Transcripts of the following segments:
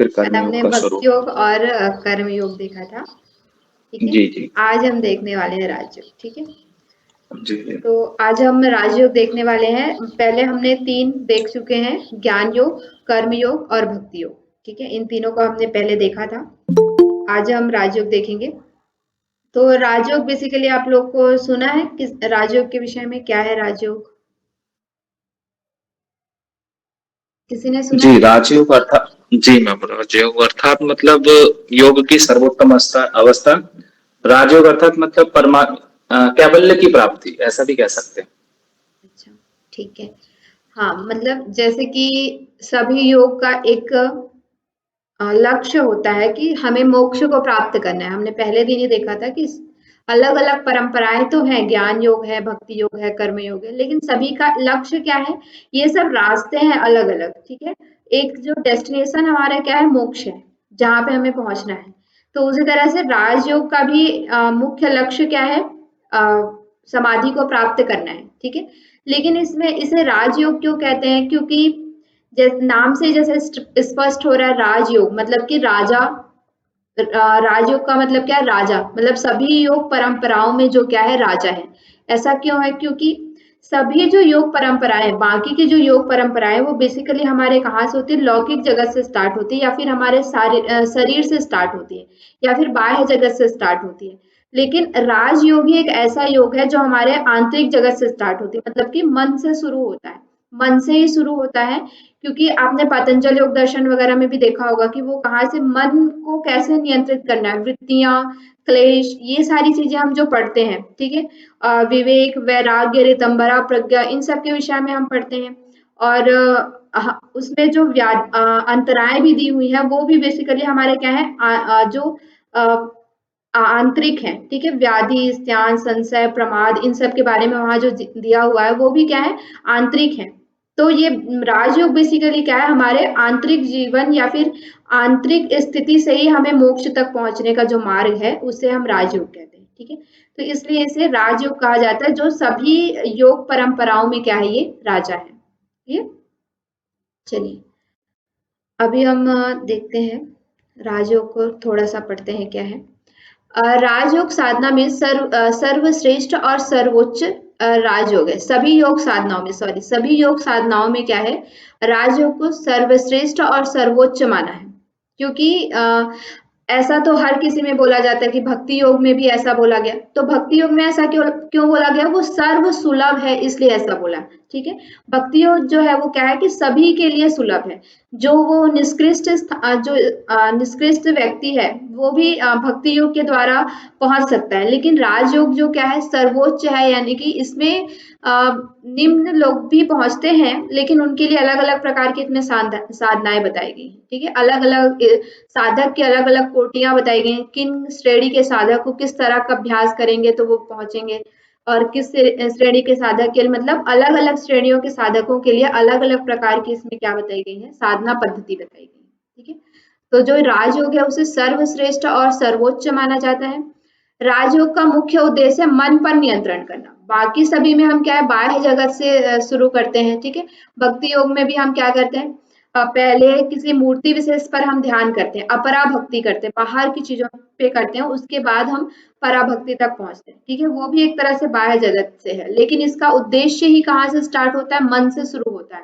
फिर कल कर्मयोग हमने का भक्ति स्वरूप। योग और कर्म योग देखा था। ठीक है। जी जी। आज हम देखने वाले हैं राजयोग। ठीक है। जी जी। तो आज हम राजयोग देखने वाले हैं। पहले हमने 3 देख चुके हैं, ज्ञान योग, कर्म योग और भक्ति योग। ठीक है, इन तीनों को हमने पहले देखा था। आज हम राजयोग देखेंगे। तो राजयोग बेसिकली आप लोग को सुना है किस राजयोग के विषय में, क्या है राजयोग? किसी ने सुना जी है? राजयोग अर्थात, जी मैम, राजयोग अर्थात मतलब योग की सर्वोत्तम अवस्था अवस्था। राजयोग अर्थात मतलब कैवल्य की प्राप्ति, ऐसा भी कह सकते हैं। अच्छा, ठीक है। हाँ, मतलब जैसे कि सभी योग का एक लक्ष्य होता है कि हमें मोक्ष को प्राप्त करना है। हमने पहले दिन ही देखा था कि अलग अलग परंपराएं तो हैं, ज्ञान योग है, भक्ति योग है, कर्म योग है, लेकिन सभी का लक्ष्य क्या है? ये सब रास्ते हैं अलग अलग। ठीक है। एक जो डेस्टिनेशन हमारा क्या है, मोक्ष है, जहां पे हमें पहुंचना है। तो उसी तरह से राजयोग का भी मुख्य लक्ष्य क्या है? समाधि को प्राप्त करना है। ठीक है। लेकिन इसमें इसे राजयोग क्यों कहते हैं? क्योंकि जैसे नाम से जैसे स्पष्ट हो रहा है, राजयोग मतलब कि राजा। राजयोग का मतलब क्या है? राजा, मतलब सभी योग परंपराओं में जो क्या है, राजा है। ऐसा क्यों है? क्योंकि सभी जो योग परंपराएं, बाकी की जो योग परंपराएं, वो बेसिकली हमारे कहाँ से होती है? लौकिक जगत से स्टार्ट होती है, या फिर हमारे शरीर से स्टार्ट होती है, या फिर बाह्य जगत से स्टार्ट होती है। लेकिन राजयोग ही एक ऐसा योग है जो हमारे आंतरिक जगत से स्टार्ट होती है, मतलब कि मन से शुरू होता है। मन से ही शुरू होता है। क्योंकि आपने पतंजलि योग दर्शन वगैरह में भी देखा होगा कि वो कहाँ से मन को कैसे नियंत्रित करना है, वृत्तियां, क्लेश, ये सारी चीजें हम जो पढ़ते हैं। ठीक है। विवेक, वैराग्य, ऋतंभरा, प्रज्ञा, इन सब के विषय में हम पढ़ते हैं। और उसमें जो अंतराएं भी दी हुई है, वो भी बेसिकली हमारे क्या है, जो अ, आंतरिक है। ठीक है। व्याधि, स्त्यान, संशय, प्रमाद, इन सब के बारे में वहां जो दिया हुआ है, वो भी क्या है, आंतरिक है। तो ये राजयोग बेसिकली क्या है, हमारे आंतरिक जीवन या फिर आंतरिक स्थिति से ही हमें मोक्ष तक पहुंचने का जो मार्ग है, उसे हम राजयोग कहते हैं। ठीक है। तो इसलिए इसे राजयोग कहा जाता है, जो सभी योग परंपराओं में क्या है, ये राजा है। ठीक है। चलिए, अभी हम देखते हैं राजयोग को, थोड़ा सा पढ़ते हैं क्या है। राजयोग साधना में सर्वश्रेष्ठ और सर्वोच्च राजयोग है। सभी योग साधनाओं में, सॉरी, सभी योग साधनाओं में क्या है, राजयोग को सर्वश्रेष्ठ और सर्वोच्च माना है। क्योंकि ऐसा तो हर किसी में बोला जाता है कि भक्ति योग में भी ऐसा बोला गया। तो भक्ति योग में ऐसा क्यों क्यों बोला गया? वो सर्व सुलभ है, इसलिए ऐसा बोला। ठीक है। भक्ति योग जो है वो क्या है कि सभी के लिए सुलभ है। जो वो निष्कृष्ट व्यक्ति है, वो भी भक्ति योग के द्वारा पहुंच सकता है। लेकिन राजयोग जो क्या है, सर्वोच्च है, यानी कि इसमें निम्न लोग भी पहुंचते हैं, लेकिन उनके लिए अलग अलग प्रकार की इसमें साधनाएं बताई गई हैं। ठीक है। अलग अलग साधक की अलग अलग कोटियां बताई गई हैं, किन श्रेणी के साधक को किस तरह का अभ्यास करेंगे तो वो पहुंचेंगे, और किस श्रेणी के साधक के लिए, मतलब अलग अलग श्रेणियों के साधकों के लिए अलग अलग प्रकार की इसमें क्या बताई गई है, साधना पद्धति बताई गई है। ठीक है। तो जो राजयोग है उसे सर्वश्रेष्ठ और सर्वोच्च माना जाता है। राजयोग का मुख्य उद्देश्य है मन पर नियंत्रण करना। बाकी सभी में हम क्या है, बाह्य जगत से शुरू करते हैं। ठीक है। भक्ति योग में भी हम क्या करते हैं, पहले किसी मूर्ति विशेष पर हम ध्यान करते हैं, अपरा भक्ति करते हैं, बाहर की चीजों पे करते हैं, उसके बाद हम पराभक्ति तक पहुंचते हैं। ठीक है। वो भी एक तरह से बाह्य जगत से है, लेकिन इसका उद्देश्य ही कहाँ से स्टार्ट होता है, मन से शुरू होता है।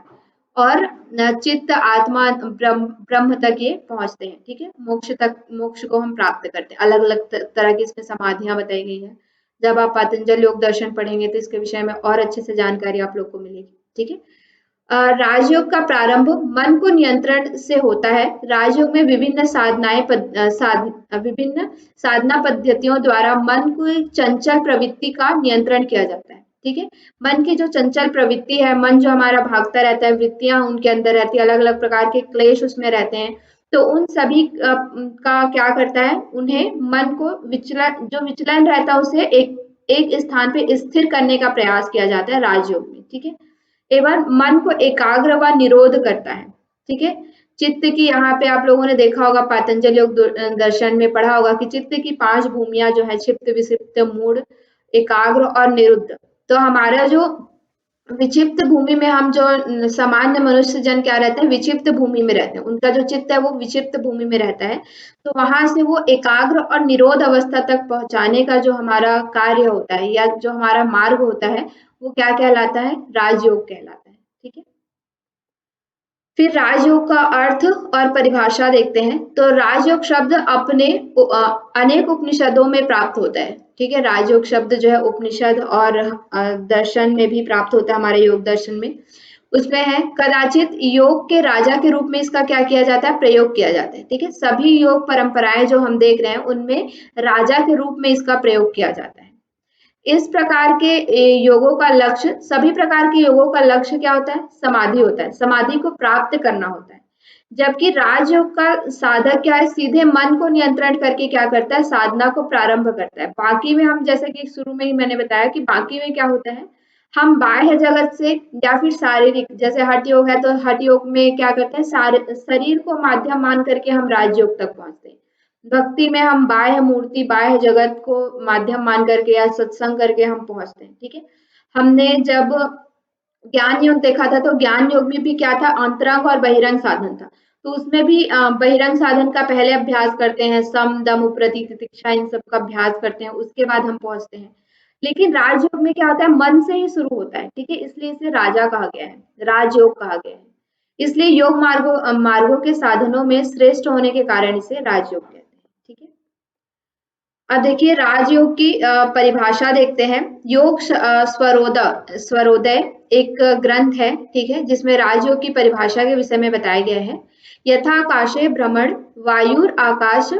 और चित्त, आत्मा, ब्रह्म तक ये पहुंचते हैं। ठीक है। मोक्ष तक, मोक्ष को हम प्राप्त करते हैं। अलग अलग तरह की इसमें समाधियां बताई गई हैं। जब आप पातंजलि योग दर्शन पढ़ेंगे तो इसके विषय में और अच्छे से जानकारी आप लोग को मिलेगी। ठीक है। राजयोग का प्रारंभ मन को नियंत्रण से होता है। राजयोग में विभिन्न विभिन्न साधना पद्धतियों द्वारा मन को चंचल प्रवृत्ति का नियंत्रण किया जाता है। ठीक है। मन की जो चंचल प्रवृत्ति है, मन जो हमारा भागता रहता है, वृत्तियां उनके अंदर रहती है, अलग अलग प्रकार के क्लेश उसमें रहते हैं। तो उन सभी का क्या करता है, उन्हें मन को विचलन रहता है, उसे एक एक स्थान पे स्थिर करने का प्रयास किया जाता है राजयोग में। ठीक है। एवं मन को एकाग्र व निरोध करता है। ठीक है। चित्त की, यहाँ पे आप लोगों ने देखा होगा, पातंजलि योग दर्शन में पढ़ा होगा कि चित्त की 5 भूमियां जो है, क्षिप्त, विक्षिप्त, मूढ़, एकाग्र और निरुद्ध। तो हमारा जो विक्षिप्त भूमि में हम जो सामान्य मनुष्य जन क्या रहते हैं, विक्षिप्त भूमि में रहते हैं, उनका जो चित्त है वो विक्षिप्त भूमि में रहता है। तो वहां से वो एकाग्र और निरोध अवस्था तक पहुंचाने का जो हमारा कार्य होता है या जो हमारा मार्ग होता है वो क्या कहलाता है, राजयोग कहलाता है। ठीक है, फिर राजयोग का अर्थ और परिभाषा देखते हैं। तो राजयोग शब्द अपने अनेक उपनिषदों में प्राप्त होता है। ठीक है, राजयोग शब्द जो है उपनिषद और दर्शन में भी प्राप्त होता है, हमारे योग दर्शन में। उसमें है कदाचित योग के राजा के रूप में इसका क्या किया जाता है, प्रयोग किया जाता है। ठीक है, सभी योग परंपराएं जो हम देख रहे हैं उनमें राजा के रूप में इसका प्रयोग किया जाता है। इस प्रकार के योगों का लक्ष्य, सभी प्रकार के योगों का लक्ष्य क्या होता है, समाधि होता है, समाधि को प्राप्त करना होता है। जबकि राजयोग का साधक क्या है, सीधे मन को नियंत्रण करके क्या करता है, साधना को प्रारंभ करता है। बाकी में हम जैसे कि शुरू में ही मैंने बताया कि बाकी में क्या होता है, हम बाह्य जगत से या फिर शारीरिक, जैसे हठ योग है तो हठ योग में क्या करते हैं, शरीर को माध्यम मान करके हम राजयोग तक पहुंचते हैं। भक्ति में हम बाह्य मूर्ति, बाह्य जगत को माध्यम मान करके या सत्संग करके हम पहुंचते हैं। ठीक है, हमने जब ज्ञान योग देखा था तो ज्ञान योग में भी क्या था, अंतरंग और बहिरंग साधन था। तो उसमें भी बहिरंग साधन का पहले अभ्यास करते हैं, सम दम उपरति तितिक्षा, इन सब का अभ्यास करते हैं, उसके बाद हम पहुंचते हैं। लेकिन राजयोग में क्या होता है, मन से ही शुरू होता है। ठीक है, इसलिए इसे राजा कहा गया है, राजयोग कहा गया है। इसलिए योग मार्गों के साधनों में श्रेष्ठ होने के कारण इसे राजयोग कहते हैं। ठीक है, अब देखिए राजयोग की परिभाषा देखते हैं। योग स्वरोदय एक ग्रंथ है। ठीक है, जिसमें राजयोग की परिभाषा के विषय में बताया गया है। यथा आकाशे भ्रमण वायुर आकाश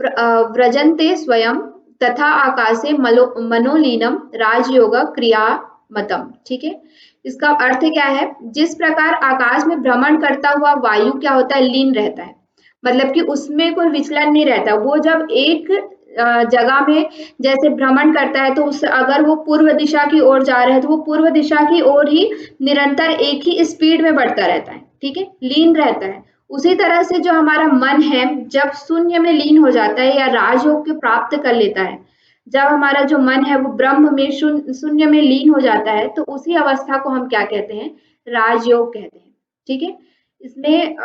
व्रजन्ते स्वयं तथा आकाशे मनोलीनम राजयोग क्रिया मतम। ठीक है, इसका अर्थ क्या है, जिस प्रकार आकाश में भ्रमण करता हुआ वायु क्या होता है, लीन रहता है, मतलब कि उसमें कोई विचलन नहीं रहता। वो जब एक जगह में जैसे भ्रमण करता है तो उस अगर वो पूर्व दिशा की ओर जा रहा है तो वो पूर्व दिशा की ओर ही निरंतर एक ही स्पीड में बढ़ता रहता है। ठीक है, लीन रहता है। उसी तरह से जो हमारा मन है जब शून्य में लीन हो जाता है या राजयोग को प्राप्त कर लेता है, जब हमारा जो मन है वो ब्रह्म में शून्य में लीन हो जाता है, तो उसी अवस्था को हम क्या कहते हैं, राजयोग कहते हैं। ठीक है, इसमें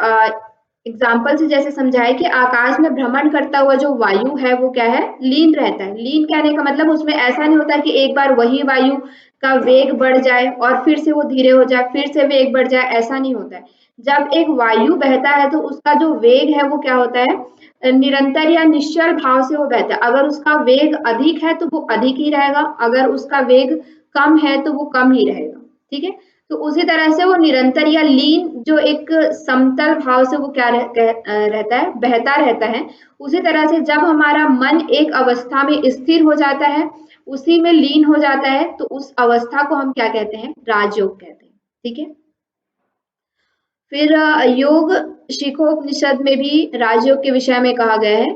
एग्जाम्पल से जैसे समझाए कि आकाश में भ्रमण करता हुआ जो वायु है वो क्या है, लीन रहता है। लीन कहने का मतलब उसमें ऐसा नहीं होता कि एक बार वही वायु का वेग बढ़ जाए और फिर से वो धीरे हो जाए, फिर से वेग बढ़ जाए, ऐसा नहीं होता है। जब एक वायु बहता है तो उसका जो वेग है वो क्या होता है, निरंतर या निश्चल भाव से वो बहता है। अगर उसका वेग अधिक है तो वो अधिक ही रहेगा, अगर उसका वेग कम है तो वो कम ही रहेगा। ठीक है, तो उसी तरह से वो निरंतर या लीन जो एक समतल भाव से वो क्या रहता है, बहता रहता है। उसी तरह से जब हमारा मन एक अवस्था में स्थिर हो जाता है, उसी में लीन हो जाता है, तो उस अवस्था को हम क्या कहते हैं, राजयोग कहते हैं। ठीक है, फिर योग शिखोपनिषद में भी राजयोग के विषय में कहा गया है।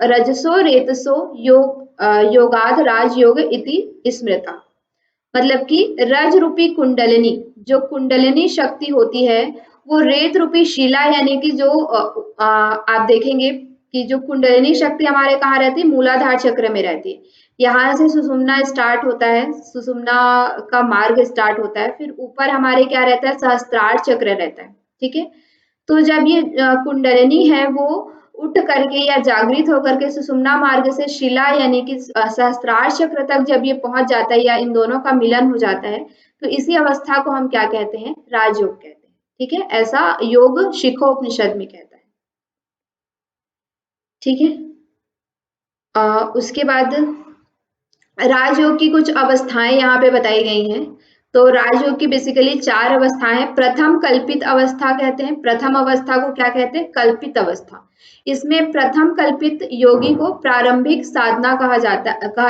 रजसो रेतसो योगाद राजयोग इति स्मृता। मतलब कि रज रूपी कुंडलिनी, जो कुंडलिनी शक्ति होती है, वो रेत रूपी शिला यानी कि जो आप देखेंगे कि जो कुंडलिनी शक्ति हमारे कहाँ रहती है, मूलाधार चक्र में रहती है। यहाँ से सुषुम्ना स्टार्ट होता है, सुषुम्ना का मार्ग स्टार्ट होता है, फिर ऊपर हमारे क्या रहता है, सहस्त्रार चक्र रहता है। ठीक है, तो जब ये कुंडलिनी है वो उठ करके या जागृत होकर के सुषुम्ना मार्ग से शिला यानी कि सहस्त्रार चक्र तक जब ये पहुंच जाता है या इन दोनों का मिलन हो जाता है, तो इसी अवस्था को हम क्या कहते हैं, राजयोग कहते हैं। ठीक है, ऐसा योग शिखोपनिषद में कहता है। ठीक है, उसके बाद राजयोग की कुछ अवस्थाएं यहाँ पे बताई गई हैं। तो राजयोग की बेसिकली 4 अवस्थाएं हैं। प्रथम कल्पित अवस्था कहते हैं। प्रथम अवस्था को क्या कहते हैं, कल्पित अवस्था। इसमें प्रथम कल्पित योगी को प्रारंभिक साधना कहा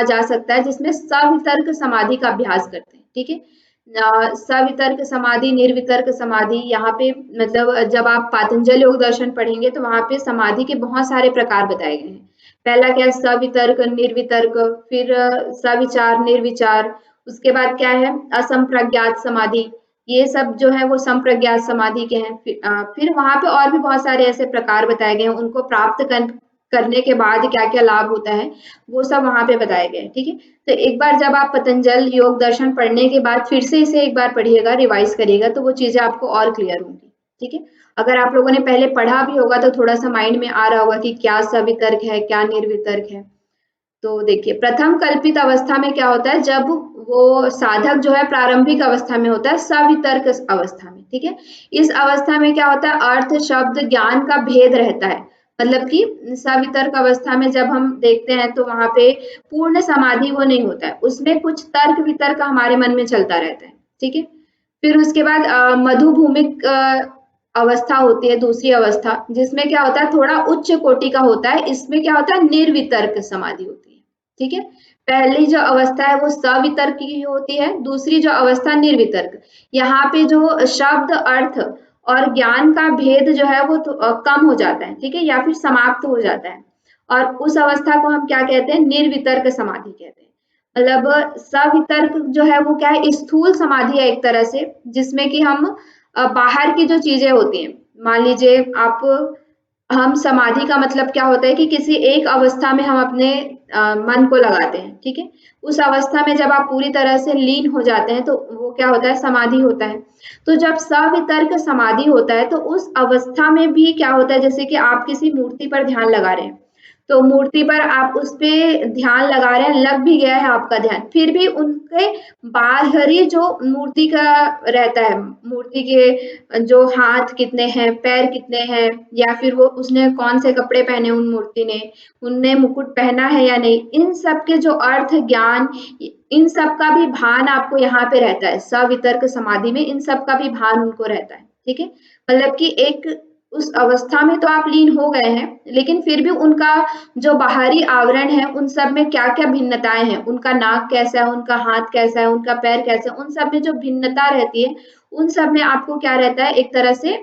जा सकता है, जिसमें सवितर्क समाधि का अभ्यास करते हैं। ठीक है, सवितर्क समाधि, निर्वितर्क समाधि, यहाँ पे मतलब जब आप पातंजल योग दर्शन पढ़ेंगे तो वहां पे समाधि के बहुत सारे प्रकार बताए गए हैं। पहला क्या है, सवितर्क, निर्वितर्क, फिर सविचार, निर्विचार, उसके बाद क्या है, असंप्रज्ञात समाधि। ये सब जो है वो संप्रज्ञात समाधि के हैं। फिर वहां पे और भी बहुत सारे ऐसे प्रकार बताए गए हैं, उनको प्राप्त करने के बाद क्या-क्या लाभ होता है, वो सब वहाँ पे बताया गया है, ठीक है? तो एक बार जब आप पतंजल योग दर्शन पढ़ने के बाद फिर से इसे एक बार पढ़िएगा, रिवाइज़ करिएगा तो वो चीज़ें आपको और क्लियर होंगी, ठीक है? अगर आप लोगों ने पहले पढ़ा भी होगा तो थोड़ा-सा माइंड में आ रहा होगा कि क्या सवितर्क है, क्या निर्वितर्क है। तो देखिए प्रथम कल्पित अवस्था में क्या होता है, जब वो साधक जो है प्रारंभिक अवस्था में होता है सवितर्क अवस्था में, ठीक है? इस अवस्था में क्या होता है, अर्थ शब्द ज्ञान का भेद रहता है। मतलब कि सवितर्क अवस्था में जब हम देखते हैं तो वहां पे पूर्ण समाधि वो नहीं होता है, उसमें कुछ तर्क वितर्क हमारे मन में चलता रहता है, ठीक है? फिर उसके बाद मधुभूमिक अवस्था होती है, दूसरी अवस्था, जिसमें क्या होता है थोड़ा उच्च कोटि का होता है। इसमें क्या होता है, निर्वितर्क समाधि होती है, ठीक है? पहली जो अवस्था है वो सवितर्क की होती है, दूसरी जो अवस्था निर्वितर्क। यहाँ पे जो शब्द अर्थ और ज्ञान का भेद जो है वो कम हो जाता है, ठीक है, या फिर समाप्त हो जाता है, और उस अवस्था को हम क्या कहते हैं, निर्वितर्क समाधि कहते हैं। मतलब सवितर्क जो है वो क्या है, स्थूल समाधि है एक तरह से, जिसमें कि हम बाहर की जो चीजें होती हैं, मान लीजिए आप, हम समाधि का मतलब क्या होता है कि किसी एक अवस्था में हम अपने मन को लगाते हैं, ठीक है? उस अवस्था में जब आप पूरी तरह से लीन हो जाते हैं तो वो क्या होता है, समाधि होता है। तो जब सवितर्क समाधि होता है तो उस अवस्था में भी क्या होता है, जैसे कि आप किसी मूर्ति पर ध्यान लगा रहे हैं, तो मूर्ति पर आप उस पे ध्यान लगा रहे हैं, लग भी गया है आपका ध्यान, फिर भी उनके बाहरी जो मूर्ति का रहता है, मूर्ति के जो हाथ कितने हैं, पैर कितने हैं, या फिर वो उसने कौन से कपड़े पहने, उन मूर्ति ने, उनने मुकुट पहना है या नहीं, इन सब के जो अर्थ ज्ञान, इन सब का भी भान आपको यहाँ पे रहता है। सवितर्क समाधि में इन सब का भी भान उनको रहता है, ठीक है? मतलब कि एक उस अवस्था में तो आप लीन हो गए हैं, लेकिन फिर भी उनका जो बाहरी आवरण है, उन सब में क्या-क्या भिन्नताएं हैं, उनका नाक कैसा है, उनका हाथ कैसा है, उनका पैर कैसा है, उन सब में जो भिन्नता रहती है, उन सब में आपको क्या रहता है, एक तरह से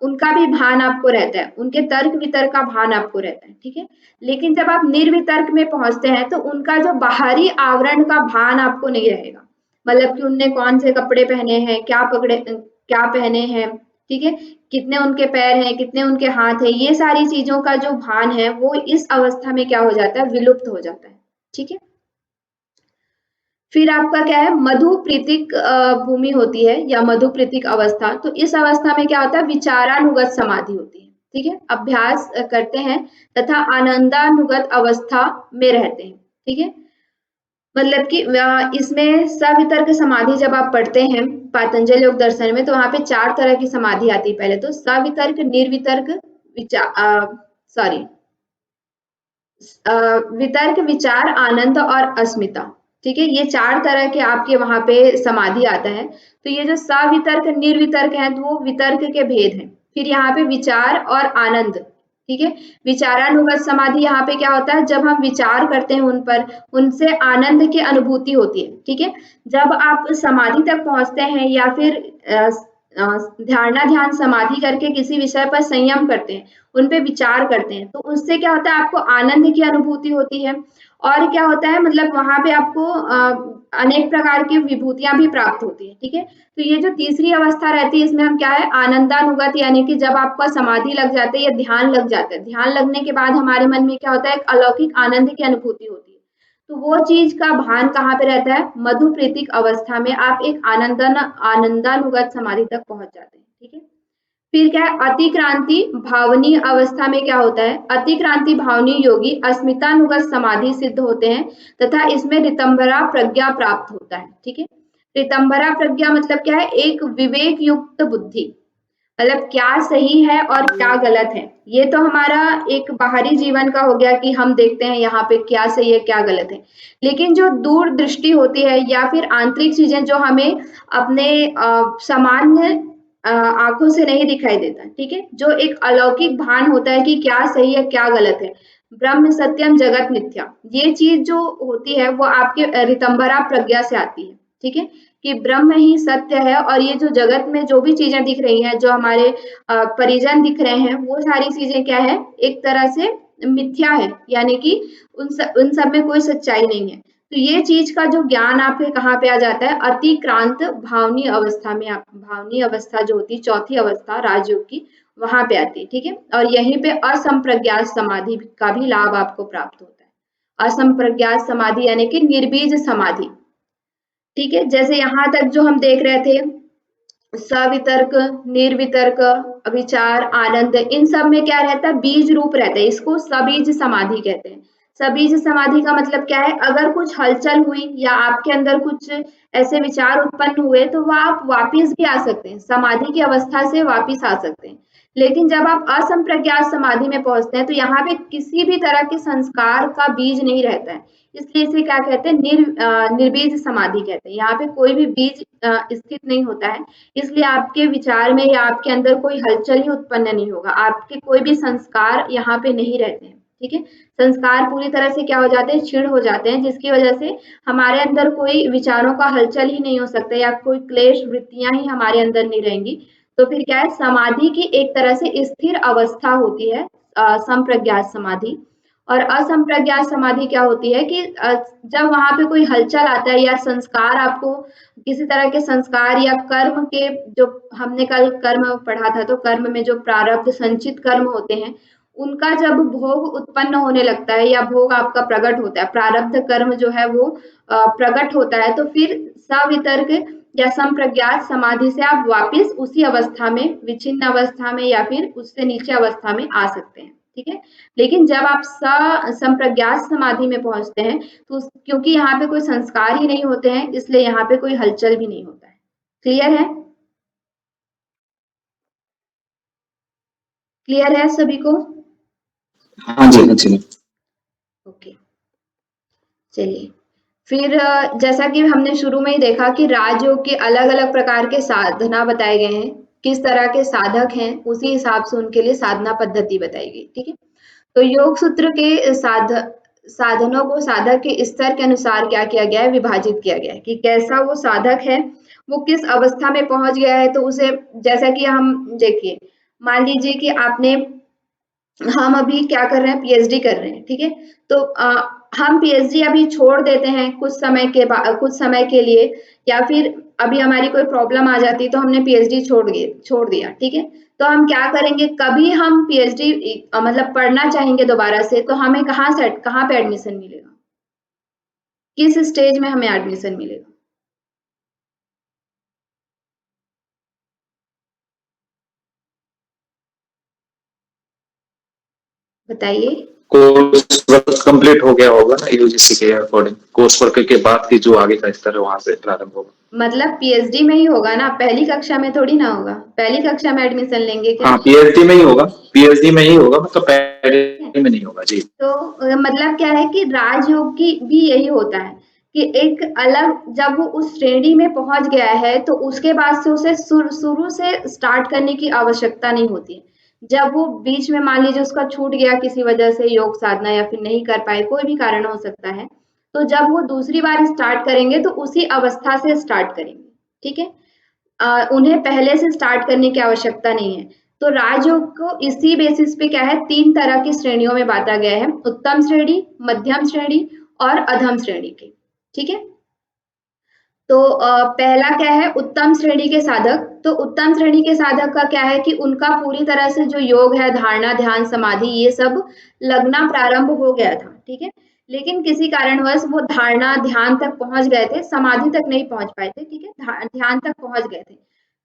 उनका भी भान आपको रहता है, उनके तर्क वितर्क का भान आपको रहता है, ठीक है? लेकिन जब आप निर्वितर्क में पहुंचते हैं तो उनका जो बाहरी आवरण का भान आपको नहीं रहेगा। मतलब कि उनने कौन से कपड़े पहने हैं, क्या पहने हैं, ठीक है, कितने उनके पैर हैं, कितने उनके हाथ हैं, ये सारी चीजों का जो भान है वो इस अवस्था में क्या हो जाता है, विलुप्त हो जाता है, ठीक है? फिर आपका क्या है, मधुप्रीतिक भूमि होती है या मधुप्रीतिक अवस्था। तो इस अवस्था में क्या होता है, विचारानुगत समाधि होती है, ठीक है? अभ्यास करते हैं तथा आनंदानुगत अवस्था में रहते हैं, ठीक है? मतलब कि इसमें सवितर्क समाधि जब आप पढ़ते हैं पातंजल योग दर्शन में, तो वहां पे 4 तरह की समाधि आती है। पहले तो सवितर्क, निर्वितर्क, सॉरी, वितर्क, विचार, आनंद और अस्मिता, ठीक है? ये 4 तरह के आपके वहां पे समाधि आता है। तो ये जो सवितर्क निर्वितर्क है, तो वो वितर्क के भेद हैं। फिर यहाँ पे विचार और आनंद, ठीक है? विचारानुगत समाधि यहाँ पे क्या होता है, जब हम विचार करते हैं उन पर, उनसे आनंद की अनुभूति होती है, ठीक है? जब आप समाधि तक पहुंचते हैं या फिर ध्यान समाधि करके किसी विषय पर संयम करते हैं, उन पे विचार करते हैं, तो उससे क्या होता है, आपको आनंद की अनुभूति होती है। और क्या होता है, मतलब वहां पे आपको अनेक प्रकार की विभूतियां भी प्राप्त होती है, ठीक है? तो ये जो तीसरी अवस्था रहती है, इसमें हम क्या है, आनंदानुगत, यानी कि जब आपका समाधि लग जाते है या ध्यान लग जाता है, ध्यान लगने के बाद हमारे मन में क्या होता है, एक अलौकिक आनंद की अनुभूति होती है। तो वो चीज का भान कहाँ पे रहता है, मधुप्रीतिक अवस्था में आप एक आनंदानुगत समाधि तक पहुंच जाते हैं, ठीक है? फिर क्या है, अतिक्रांति भावनीय अवस्था में क्या होता है, अतिक्रांति भावनीय योगी अस्मितानुगत समाधि सिद्ध होते हैं तथा इसमें ऋतंभरा प्रज्ञा प्राप्त होता है, ठीक है? ऋतंभरा प्रज्ञा मतलब क्या है, एक विवेक युक्त बुद्धि, मतलब क्या सही है और क्या गलत है। ये तो हमारा एक बाहरी जीवन का हो गया कि हम देखते हैं यहाँ पे क्या सही है क्या गलत है, लेकिन जो दूर दृष्टि होती है या फिर आंतरिक चीजें जो हमें अपने सामान्य आंखों से नहीं दिखाई देता, ठीक है, जो एक अलौकिक भान होता है कि क्या सही है क्या गलत है, ब्रह्म सत्यम जगत मिथ्या, ये चीज जो होती है वो आपके ऋतंभरा प्रज्ञा से आती है, ठीक है, कि ब्रह्म ही सत्य है और ये जो जगत में जो भी चीजें दिख रही हैं, जो हमारे परिजन दिख रहे हैं, वो सारी चीजें क्या है, एक तरह से मिथ्या है, यानी कि उन सब में कोई सच्चाई नहीं है। तो ये चीज का जो ज्ञान आपके कहाँ पे आ जाता है, अतिक्रांत भावनीय अवस्था में। भावनीय अवस्था जो होती है, चौथी अवस्था राजयोग की, वहां पे आती है, ठीक है। और यहीं पे असंप्रज्ञात समाधि का भी लाभ आपको प्राप्त होता है। असंप्रज्ञात समाधि यानी कि निर्बीज समाधि, ठीक है। जैसे यहाँ तक जो हम देख रहे थे, सवितर्क, निर्वितर्क, विचार, आनंद, इन सब में क्या रहता है, बीज रूप रहता है, इसको सबीज समाधि कहते हैं। सबीज समाधि का मतलब क्या है, अगर कुछ हलचल हुई या आपके अंदर कुछ ऐसे विचार उत्पन्न हुए तो वह आप वापिस भी आ सकते हैं, समाधि की अवस्था से वापिस आ सकते हैं। लेकिन जब आप असंप्रज्ञात समाधि में पहुंचते हैं तो यहाँ पे किसी भी तरह के संस्कार का बीज नहीं रहता है, इसलिए इसे क्या कहते हैं, निर्बीज समाधि कहते हैं। यहाँ पे कोई भी बीज स्थित नहीं होता है, इसलिए आपके विचार में या आपके अंदर कोई हलचल ही उत्पन्न नहीं होगा, आपके कोई भी संस्कार यहाँ पे नहीं रहते हैं, ठीक है। संस्कार पूरी तरह से क्या हो जाते हैं, क्षीण हो जाते हैं, जिसकी वजह से हमारे अंदर कोई विचारों का हलचल ही नहीं हो सकता या कोई क्लेश वृत्तियां ही हमारे अंदर नहीं रहेंगी। तो फिर क्या है, समाधि की एक तरह से स्थिर अवस्था होती है संप्रज्ञात समाधि। और असंप्रज्ञात समाधि क्या होती है कि जब वहां पे कोई हलचल आता है या संस्कार आपको किसी तरह के संस्कार या कर्म के, जो हमने कल कर्म पढ़ा था, तो कर्म में जो प्रारब्ध संचित कर्म होते हैं उनका जब भोग उत्पन्न होने लगता है या भोग आपका प्रकट होता है, प्रारब्ध कर्म जो है वो प्रकट होता है, तो फिर सवितर्क या संप्रज्ञात समाधि से आप वापिस उसी अवस्था में, विच्छिन्न अवस्था में या फिर उससे नीचे अवस्था में आ सकते हैं, ठीक है। लेकिन जब आप संप्रज्ञात समाधि में पहुंचते हैं तो क्योंकि यहाँ पे कोई संस्कार ही नहीं होते हैं, इसलिए यहाँ पे कोई हलचल भी नहीं होता है। क्लियर है? क्लियर है सभी को? हाँ जी, हाँ जी। ओके, चलिए फिर जैसा कि हमने शुरू में ही देखा कि राजयोग के अलग अलग प्रकार के साधना बताए गए हैं, किस तरह के साधक हैं उसी हिसाब से उनके लिए साधना पद्धति बताई गई, ठीक है। तो योग सूत्र के साधनों को साधक के स्तर के अनुसार क्या किया गया है, विभाजित किया गया है कि कैसा वो साधक है, वो किस अवस्था में पहुंच गया है। तो उसे, जैसा कि हम देखिए, मान लीजिए कि आपने, हम अभी क्या कर रहे हैं, पीएचडी कर रहे हैं, ठीक है। तो हम पीएचडी अभी छोड़ देते हैं कुछ समय के बाद, कुछ समय के लिए, या फिर अभी हमारी कोई प्रॉब्लम आ जाती है तो हमने पीएचडी छोड़ दिया, ठीक है। तो हम क्या करेंगे, कभी हम पीएचडी मतलब पढ़ना चाहेंगे दोबारा से, तो हमें कहाँ पे एडमिशन मिलेगा, किस स्टेज में हमें एडमिशन मिलेगा, बताइए। कोर्स वर्क कंप्लीट हो गया होगा ना, यूजीसी के अकॉर्डिंग कोर्स वर्क के बाद की जो आगे का स्तर है वहां से प्रारंभ होगा। मतलब पीएचडी में ही होगा ना, पहली कक्षा में थोड़ी ना होगा, पहली कक्षा में एडमिशन लेंगे क्या? हाँ, पीएचडी में ही होगा, पीएचडी में ही होगा, मतलब पहले में नहीं होगा जी। तो मतलब क्या है कि राजयोग की भी यही होता है कि एक अलग, जब वो उस श्रेणी में पहुंच गया है तो उसके बाद से उसे शुरू से स्टार्ट करने की आवश्यकता नहीं होती। जब वो बीच में मान लीजिए उसका छूट गया किसी वजह से योग साधना, या फिर नहीं कर पाए, कोई भी कारण हो सकता है, तो जब वो दूसरी बार स्टार्ट करेंगे तो उसी अवस्था से स्टार्ट करेंगे, ठीक है। उन्हें पहले से स्टार्ट करने की आवश्यकता नहीं है। तो राजयोग को इसी बेसिस पे क्या है, 3 तरह की श्रेणियों में बांटा गया है, उत्तम श्रेणी, मध्यम श्रेणी और अधम श्रेणी के, ठीक है। तो पहला क्या है, उत्तम श्रेणी के साधक। तो उत्तम श्रेणी के साधक का क्या है कि उनका पूरी तरह से जो योग है, धारणा, ध्यान, समाधि, ये सब लगना प्रारंभ हो गया था, ठीक है। लेकिन किसी कारणवश वो धारणा, ध्यान तक पहुंच गए थे, समाधि तक नहीं पहुंच पाए थे, ठीक है, ध्यान तक पहुंच गए थे।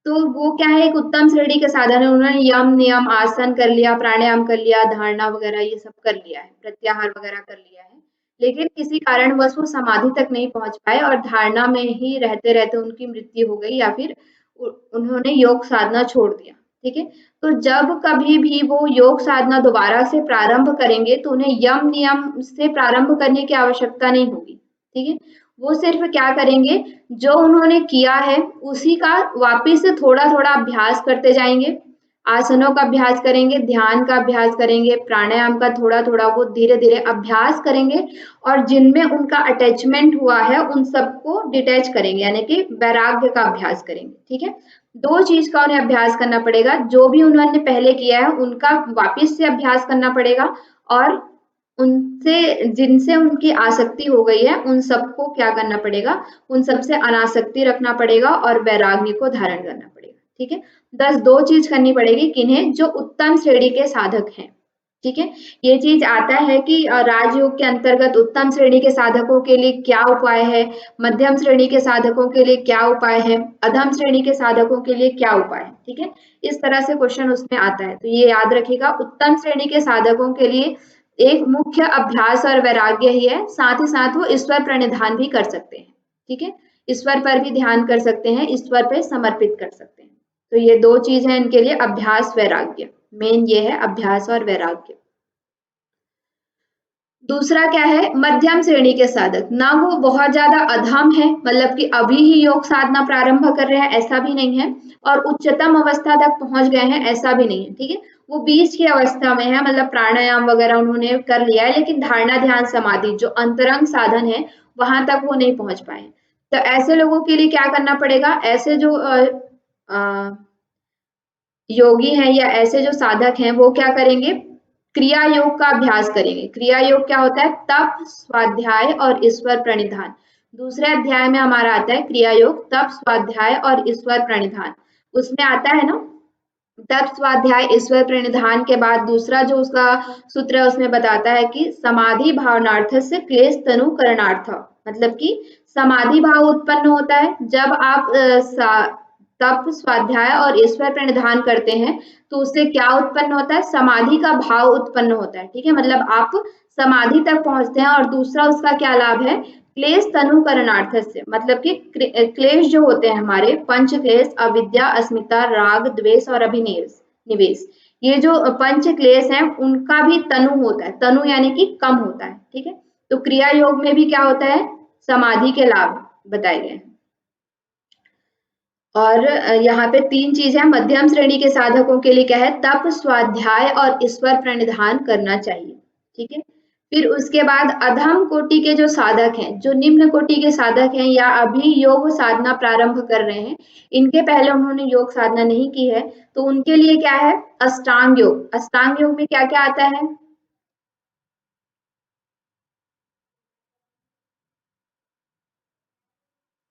तो वो क्या है, एक उत्तम श्रेणी के साधन है, उन्होंने यम नियम आसन कर लिया, प्राणायाम कर लिया, धारणा वगैरह ये सब कर लिया है, प्रत्याहार वगैरह कर लिया है, लेकिन किसी कारणवश वो समाधि तक नहीं पहुंच पाए और धारणा में ही रहते रहते उनकी मृत्यु हो गई, या फिर उन्होंने योग साधना छोड़ दिया, ठीक है। तो जब कभी भी वो योग साधना दोबारा से प्रारंभ करेंगे तो उन्हें यम नियम से प्रारंभ करने की आवश्यकता नहीं होगी, ठीक है। वो सिर्फ क्या करेंगे, जो उन्होंने किया है उसी का वापिस से थोड़ा थोड़ा अभ्यास करते जाएंगे, आसनों का अभ्यास करेंगे, ध्यान का अभ्यास करेंगे, प्राणायाम का थोड़ा थोड़ा वो धीरे धीरे अभ्यास करेंगे, और जिनमें उनका अटैचमेंट हुआ है उन सबको डिटैच करेंगे, यानी कि वैराग्य का अभ्यास करेंगे, ठीक है। 2 चीज का उन्हें अभ्यास करना पड़ेगा, जो भी उन्होंने पहले किया है उनका वापिस से अभ्यास करना पड़ेगा, और उनसे, जिनसे उनकी आसक्ति हो गई है उन सबको क्या करना पड़ेगा, उन सबसे अनासक्ति रखना पड़ेगा और वैराग्य को धारण करना पड़ेगा, ठीक है। 2 चीज करनी पड़ेगी किन्हें, जो उत्तम श्रेणी के साधक हैं, ठीक है। ये चीज आता है कि राजयोग के अंतर्गत उत्तम श्रेणी के साधकों के लिए क्या उपाय है, मध्यम श्रेणी के साधकों के लिए क्या उपाय है, अधम श्रेणी के साधकों के लिए क्या उपाय है, ठीक है। इस तरह से क्वेश्चन उसमें आता है, तो ये याद रखिएगा। उत्तम श्रेणी के साधकों के लिए एक मुख्य अभ्यास और वैराग्य ही है, साथ ही साथ वो ईश्वर प्रणिधान भी कर सकते हैं, ठीक है। ईश्वर पर भी ध्यान कर सकते हैं, ईश्वर पे समर्पित कर सकते हैं। तो ये 2 चीज है इनके लिए, अभ्यास वैराग्य, मेन ये है अभ्यास और वैराग्य। दूसरा क्या है, मध्यम श्रेणी के साधक, ना वो बहुत ज्यादा अधम है, मतलब कि अभी ही योग साधना प्रारंभ कर रहे हैं ऐसा भी नहीं है, और उच्चतम अवस्था तक पहुंच गए हैं ऐसा भी नहीं है, ठीक है। वो बीच की अवस्था में है, मतलब प्राणायाम वगैरह उन्होंने कर लिया है, लेकिन धारणा ध्यान समाधि जो अंतरंग साधन है वहां तक वो नहीं पहुंच पाए। तो ऐसे लोगों के लिए क्या करना पड़ेगा, ऐसे जो योगी हैं या ऐसे जो साधक हैं वो क्या करेंगे, क्रिया योग का अभ्यास करेंगे। क्रिया योग क्या होता है, तप, स्वाध्याय और ईश्वर प्रणिधान। दूसरे अध्याय में हमारा आता है क्रिया योग, तप, स्वाध्याय और ईश्वर प्रणिधान। उसमें आता है ना, तप, स्वाध्याय, ईश्वर प्रणिधान के बाद दूसरा जो उसका सूत्र है उसमें बताता है कि समाधि भावनार्थ से क्लेश तनु करणार्थ, मतलब कि समाधि भाव उत्पन्न होता है जब आप तप, स्वाध्याय और ईश्वर प्रणिधान करते हैं, तो उससे क्या उत्पन्न होता है, समाधि का भाव उत्पन्न होता है, ठीक है। मतलब आप समाधि तक पहुंचते हैं। और दूसरा उसका क्या लाभ है, क्लेश तनु करणार्थ से, मतलब कि क्लेश जो होते हैं हमारे पंच क्लेश, अविद्या, अस्मिता, राग, द्वेष और अभिनिवेश निवेश, ये जो पंच क्लेश हैं उनका भी तनु होता है, तनु यानी कि कम होता है, ठीक है। तो क्रिया योग में भी क्या होता है, समाधि के लाभ बताए गए हैं। और यहाँ पे 3 चीजें मध्यम श्रेणी के साधकों के लिए क्या है, तप, स्वाध्याय और ईश्वर प्रणिधान करना चाहिए, ठीक है। फिर उसके बाद अधम कोटि के जो साधक हैं, जो निम्न कोटि के साधक हैं या अभी योग साधना प्रारंभ कर रहे हैं, इनके पहले उन्होंने योग साधना नहीं की है, तो उनके लिए क्या है, अष्टांग योग। अष्टांग योग में क्या क्या आता है,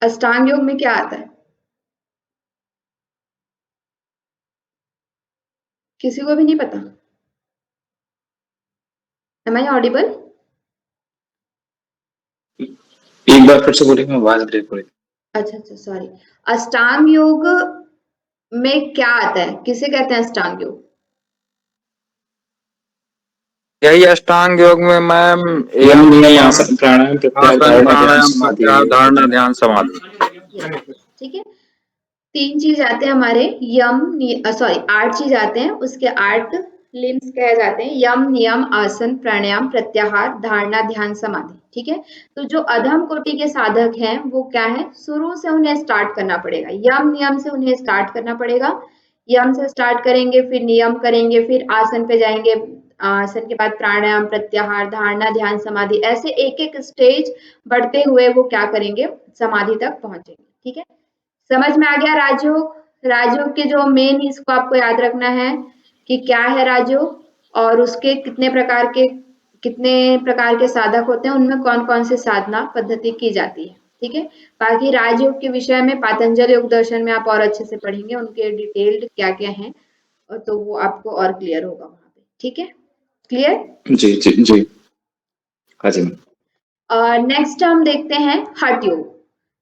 अष्टांग योग में क्या आता है, किसी को भी नहीं पता? Am I audible? एक बार फिर से बोलेंगे, आवाज ब्रेक हो रही थी। अच्छा, सॉरी। अष्टांग योग में क्या आता है, किसे कहते हैं अष्टांग योग? यही अष्टांग योग में मैम यम, नियम, आसन, प्राणायाम, प्रत्याहार, आसन, धारणा, ध्यान, प्राणायाम, समाधि प्रत्याहार, है। धारणा, ध्यान, समाधि। ठीक है। 3 चीज आते हैं हमारे, यम, सॉरी 8 चीज आते हैं, उसके 8 लिम्स कहे जाते हैं, यम, नियम, आसन, प्राणायाम, प्रत्याहार, धारणा, ध्यान, समाधि, ठीक है। तो जो अधम कोटि के साधक हैं वो क्या है, शुरू से उन्हें स्टार्ट करना पड़ेगा, यम नियम से उन्हें स्टार्ट करना पड़ेगा। यम से स्टार्ट करेंगे, फिर नियम करेंगे, फिर आसन पे जाएंगे, आसन के बाद प्राणायाम, प्रत्याहार, धारणा, ध्यान, समाधि, ऐसे एक एक स्टेज बढ़ते हुए वो क्या करेंगे, समाधि तक पहुंचेंगे, ठीक है। समझ में आ गया राजयोग? राजयोग के जो मेन, इसको आपको याद रखना है कि क्या है राजयोग और उसके कितने प्रकार के साधक होते हैं, उनमें कौन कौन से साधना पद्धति की जाती है, ठीक है। बाकी राजयोग के विषय में पातंजल योग दर्शन में आप और अच्छे से पढ़ेंगे, उनके डिटेल्ड क्या क्या हैं, और तो वो आपको और क्लियर होगा वहां पे, ठीक है। क्लियर? जी जी जी, हाँ जी। नेक्स्ट हम देखते हैं हठ योग।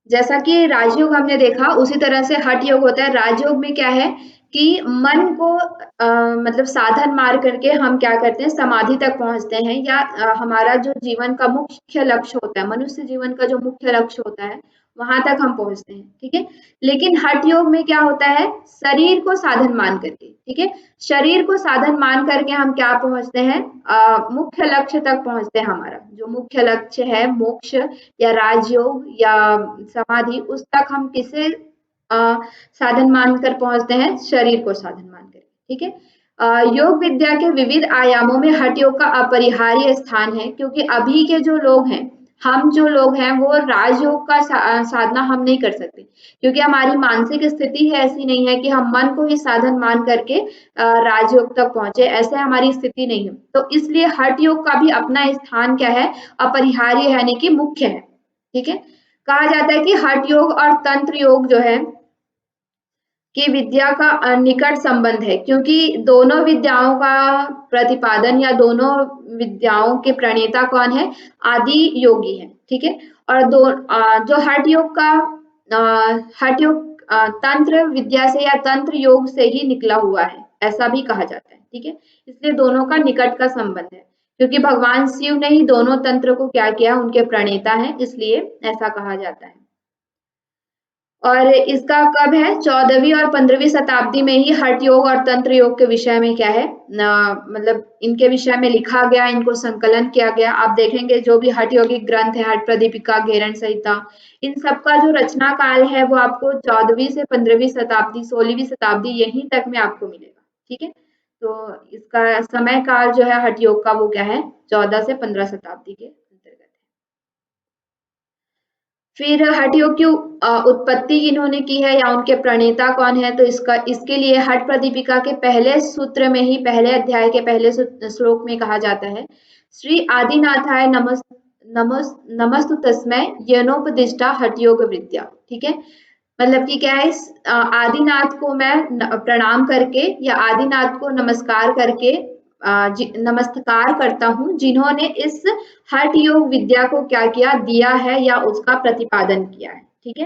जैसा कि राजयोग हमने देखा उसी तरह से हठ योग होता है। राजयोग में क्या है कि मन को मतलब साधन मार करके हम क्या करते हैं, समाधि तक पहुंचते हैं, या हमारा जो जीवन का मुख्य लक्ष्य होता है, मनुष्य जीवन का जो मुख्य लक्ष्य होता है वहां तक हम पहुंचते हैं, ठीक है। लेकिन हठ योग में क्या होता है, शरीर को साधन मान करके, ठीक है, शरीर को साधन मान करके हम क्या पहुंचते हैं, मुख्य लक्ष्य तक पहुंचते हैं। हमारा जो मुख्य लक्ष्य है मोक्ष या राजयोग या समाधि, उस तक हम किसे साधन मानकर पहुंचते हैं, शरीर को साधन मानकर, ठीक है। योग विद्या के विविध आयामों में हठ योग का अपरिहार्य स्थान है, क्योंकि अभी के जो लोग हैं, हम जो लोग हैं वो राजयोग का साधना हम नहीं कर सकते, क्योंकि हमारी मानसिक स्थिति है ऐसी नहीं है कि हम मन को ही साधन मान करके राजयोग तक पहुंचे, ऐसे हमारी स्थिति नहीं है। तो इसलिए हठ योग का भी अपना स्थान क्या है, अपरिहार्य यानी कि मुख्य है, ठीक है। कहा जाता है कि हठ योग और तंत्र योग जो है, की विद्या का निकट संबंध है, क्योंकि दोनों विद्याओं का प्रतिपादन या दोनों विद्याओं के प्रणेता कौन है? आदि योगी है, ठीक है। और जो हठ योग का हठ योग तंत्र विद्या से या तंत्र योग से ही निकला हुआ है, ऐसा भी कहा जाता है, ठीक है। इसलिए दोनों का निकट का संबंध है, क्योंकि भगवान शिव ने ही दोनों तंत्र को क्या किया, उनके प्रणेता हैं, इसलिए ऐसा कहा जाता है। और इसका कब है? 14वीं और 15वीं शताब्दी में ही हठ योग और तंत्र योग के विषय में क्या है, मतलब इनके विषय में लिखा गया, इनको संकलन किया गया। आप देखेंगे जो भी हठ योगिक ग्रंथ है, हठ प्रदीपिका, घेरन संहिता, इन सब का जो रचना काल है वो आपको 14वीं से 15वीं शताब्दी, 16वीं शताब्दी यहीं तक में आपको मिलेगा, ठीक है। तो इसका समय काल जो है हठ योग का वो क्या है, 14 से 15 शताब्दी के अंतर्गत है। फिर हठ योग की उत्पत्ति इन्होंने की है या उनके प्रणेता कौन है, तो इसके लिए हठ प्रदीपिका के पहले सूत्र में ही, पहले अध्याय के पहले श्लोक में कहा जाता है, श्री आदिनाथाय नमस्तु तस्मै येनोपदिष्टा हठ योग विद्या, ठीक है। मतलब कि क्या है, आदिनाथ को मैं प्रणाम करके या आदिनाथ को नमस्कार करके नमस्कार करता हूँ, जिन्होंने इस हठ योग विद्या को क्या किया, दिया है या उसका प्रतिपादन किया है, ठीक है।